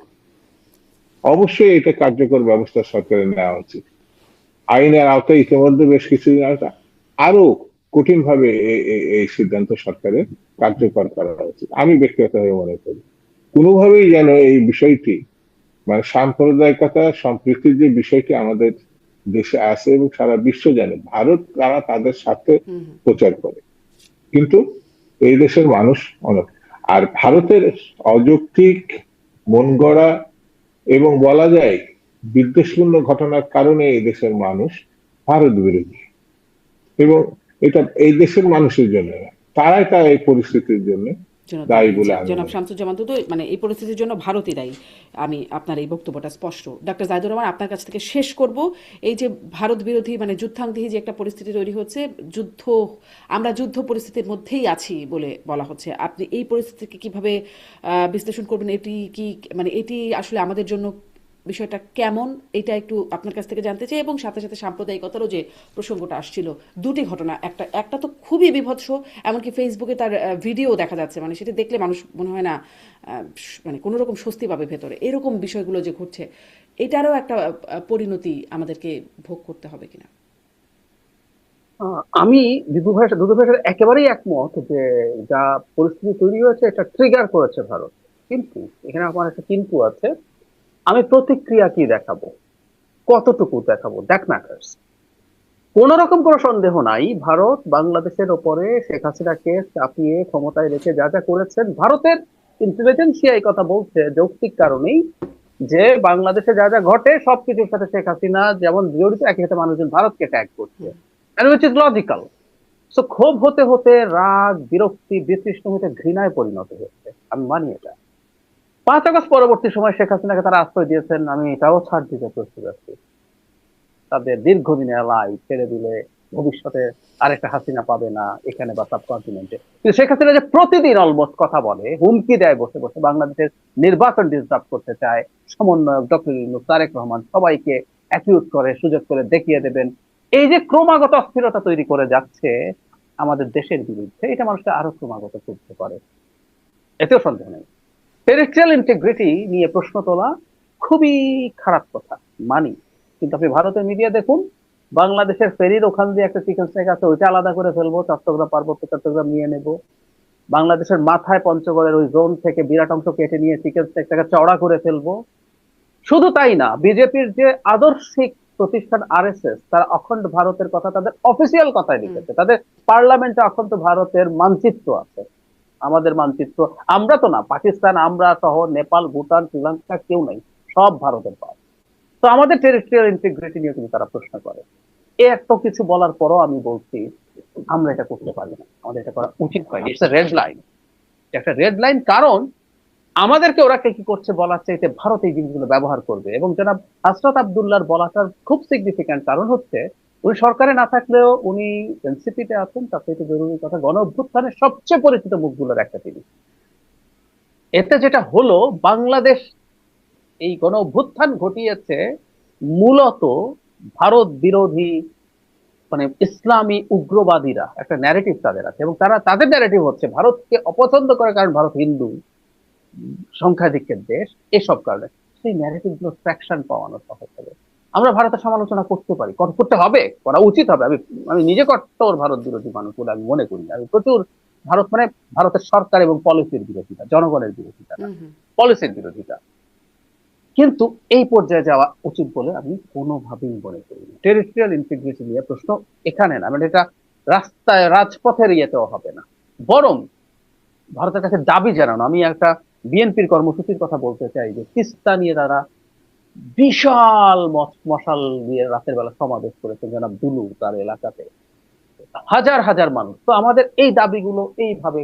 অবশ্যই এটা কার্যকর ব্যবস্থা সরকারের নেওয়া উচিত। আইনের আওতায় ইতিমধ্যে বেশ কিছুদিন আগে আরো কঠিন ভাবে এই সিদ্ধান্ত সরকারের কার্যকর করা উচিত, আমি ব্যক্তিগতভাবে মনে করি। কোনোভাবেই যেন এই বিষয়টি, মানে সাম্প্রদায়িকতা সম্প্রীতির যে বিষয়টি আমাদের দেশে আছে এবং সারা বিশ্ব জানে, ভারত তারা তাদের স্বার্থে হুম হুম প্রচার করে, কিন্তু এই দেশের মানুষ অনেক, আর ভারতের অযৌক্তিক, মন গড়া এবং বলা যায় বিদ্বেষপূর্ণ ঘটনার কারণে এই দেশের মানুষ ভারত বিরোধী। এবং এটা এই দেশের মানুষের জন্য না, তারা এই পরিস্থিতির জন্য জন্য দায়ী। দায়ী বলে জি, আমি জনাব মনে করি। শামসুজ্জামান দুদু, মানে এই পরিস্থিতির জন্য ভারতই দায়ী। আমি আপনার এই বক্তব্যটা স্পষ্ট। ডাক্তার জাহিদুর রহমান, আপনার কাছ থেকে শেষ করব। এই যে ভারত বিরোধী, মানে যুদ্ধাঙ্গী যে একটা পরিস্থিতি তৈরি হচ্ছে, যুদ্ধ, আমরা যুদ্ধ পরিস্থিতির মধ্যেই আছি বলে বলা হচ্ছে, আপনি এই পরিস্থিতিকে কিভাবে বিশ্লেষণ করবেন? এটি কি, মানে এটি আসলে আমাদের জন্য বিষয়টা কেমন, এটা একটু আপনার কাছ থেকে জানতে চাই। এবং সাথে সাথে সাম্প্রদায়িকতারও যে প্রসঙ্গটা আসছিল, দুটি ঘটনা, একটা একটা তো খুবই বিভৎস, এমনকি ফেসবুকে তার ভিডিও দেখা যাচ্ছে, মানে সেটা দেখলে মানুষ মনে হয় না মানে কোনো রকম স্বস্তি পাবে ভেতরে। এরকম বিষয়গুলো যে ঘটছে, এটারও একটা পরিণতি আমাদেরকে ভোগ করতে হবে কিনা? আমি দুদু ভাইয়ের সাথে একেবারেই একমত যে যা পরিস্থিতি তৈরি হয়েছে এটা ট্রিগার করেছে ভারত। কিন্তু এখানে আমার একটা কিন্তু আছে, আমি প্রতিক্রিয়া কি দেখাবো, কতটুকু দেখাবো, দ্যাট ম্যাটার্স। কোন রকম কোনো সন্দেহ নাই, ভারত বাংলাদেশের ওপরে শেখ হাসিনাকে চাপিয়ে ক্ষমতায় রেখে যা যা করেছেন, ভারতের ইন্টেলিজেন্সিয়া এই কথা বলছে যৌক্তিক কারণেই যে বাংলাদেশে যা যা ঘটে সবকিছুর সাথে শেখ হাসিনা যেমন জড়িত, একই সাথে মানুষজন ভারতকে ট্যাগ করছে, and which is logical. So ক্ষোভ হতে হতে রাগ, বিরক্তি, বিতৃষ্ণ হতে ঘৃণায় পরিণত হচ্ছে, আমি মানি এটা। 5 আগস্ট পরবর্তী সময় শেখ হাসিনাকে তারা আশ্রয় দিয়েছেন, আমি এটাও ছাড় দিতে প্রস্তুত আছি। তাদের দীর্ঘদিনের লাই ছেড়ে দিলে ভবিষ্যতে আরেকটা হাসিনা পাবে না এখানে বা সাবকন্টিনেন্টে। কিন্তু শেখ হাসিনা যে প্রতিদিন অলমোস্ট কথা বলে, হুমকি দেয় বসে বসে, বাংলাদেশের নির্বাচন ডিস্টার্ব করতে চায়, সমন্বয়ক ডক্টর ইউনূস, তারেক রহমান সবাইকে অ্যাকিউজ করে, সুযোগ করে দেখিয়ে দেবেন, এই যে ক্রমাগত অস্থিরতা তৈরি করে যাচ্ছে আমাদের দেশের বিরুদ্ধে, এটা মানুষকে আরো ক্রমাগত করতে পারে, এতেও সন্দেহ নেই। টেরিtoriয়াল ইন্টিগ্রিটি নিয়ে প্রশ্ন তোলা খুবই খারাপ কথা, মানি। কিন্তু আপনি ভারতের মিডিয়া দেখুন, বাংলাদেশের ফেরির ওখান দিয়ে একটা চিকেন স্নেক আছে, ওইটা আলাদা করে ফেলবো, চট্টগ্রাম পার্বত্য চট্টগ্রাম নিয়ে নেব। বাংলাদেশের মাথায় পঞ্চগড়ের ওই জোন থেকে বিরাট অংশ কেটে নিয়ে চিকেন স্নেকটাকে চওড়া করে ফেলবো। শুধু তাই না, বিজেপির যে আদর্শিক প্রতিষ্ঠান আরএসএস, তারা অখণ্ড ভারতের কথা তাদের অফিসিয়াল কথায় লিখেছে, তাদের পার্লামেন্টে অখণ্ড ভারতের মানচিত্র আছে। আমাদের মানচিত্র, আমরা তো না, পাকিস্তান, আমরা সহ নেপাল, ভুটান, শ্রীলঙ্কা কেউ নাই, সব ভারতের পাশ। তো আমাদের টেরিtoriয়াল ইন্টিগ্রিটি নিয়ে কিন্তু তারা প্রশ্ন করে। এত কিছু বলার পরও আমি বলছি আমরা এটা করতে পারি না, আমাদের এটা করা উচিত হয়নি। ইটস রেড লাইন, একটা রেড লাইন। কারণ আমাদেরকে ওরা কি করছে বলার চাইতে ভারত এই জিনিসগুলো ব্যবহার করবে। এবং জনাব হাসরাত আব্দুল্লাহর বলাটার খুব সিগনিফিক্যান্ট কারণ হচ্ছে, উনি সরকারে না থাকলেও উনি এনসিপিতে আছেন, তার থেকে জরুরি কথা, গণ অভ্যুত্থানের সবচেয়ে পরিচিত মুখগুলোর একটা তিনি। এতে যেটা হলো, বাংলাদেশ এই গণ অভ্যুত্থান ঘটিয়েছে মূলত ভারত বিরোধী, মানে ইসলামী উগ্রবাদীরা, একটা ন্যারেটিভ তাদের আছে, এবং তারা তাদের ন্যারেটিভ হচ্ছে ভারতকে অপছন্দ করে কারণ ভারত হিন্দু, সংখ্যাধিক্যের দেশ, এসব কারণে। সেই ন্যারেটিভ গুলো ট্রাকশন পাওয়ানো সহজ হবে। আমরা ভারতের সমালোচনা করতে পারি, করতে হবে, করা উচিত হবে। আমি আমি নিজে কট্টর ভারত বিরোধী মানুষ বলে আমি মনে করি না। আমি প্রচুর ভারত, মানে ভারতের সরকার এবং পলিসির বিরোধিতা, জনগণের বিরোধিতা না, হুম হুম পলিসির বিরোধিতা। কিন্তু এই পর্যায়ে যাওয়া উচিত বলে আমি কোনোভাবেই মনে করি না। টেরিtoriয়াল ইন্টিগ্রিটি নিয়ে প্রশ্ন এখানে না, মানে এটা রাস্তায় রাজপথের ইয়েতেও হবে না, বরং ভারতের কাছে দাবি জানানো। আমি একটা বিএনপির কর্মসূচির কথা বলতে চাই, যে তিস্তা নিয়ে তারা বিশাল মশাল দিয়ে রাতের বেলা সমাবেশ করেছেন জনাব দুলু তার এলাকাতে, হাজার হাজার মানুষ। তো আমাদের এই দাবিগুলো এইভাবে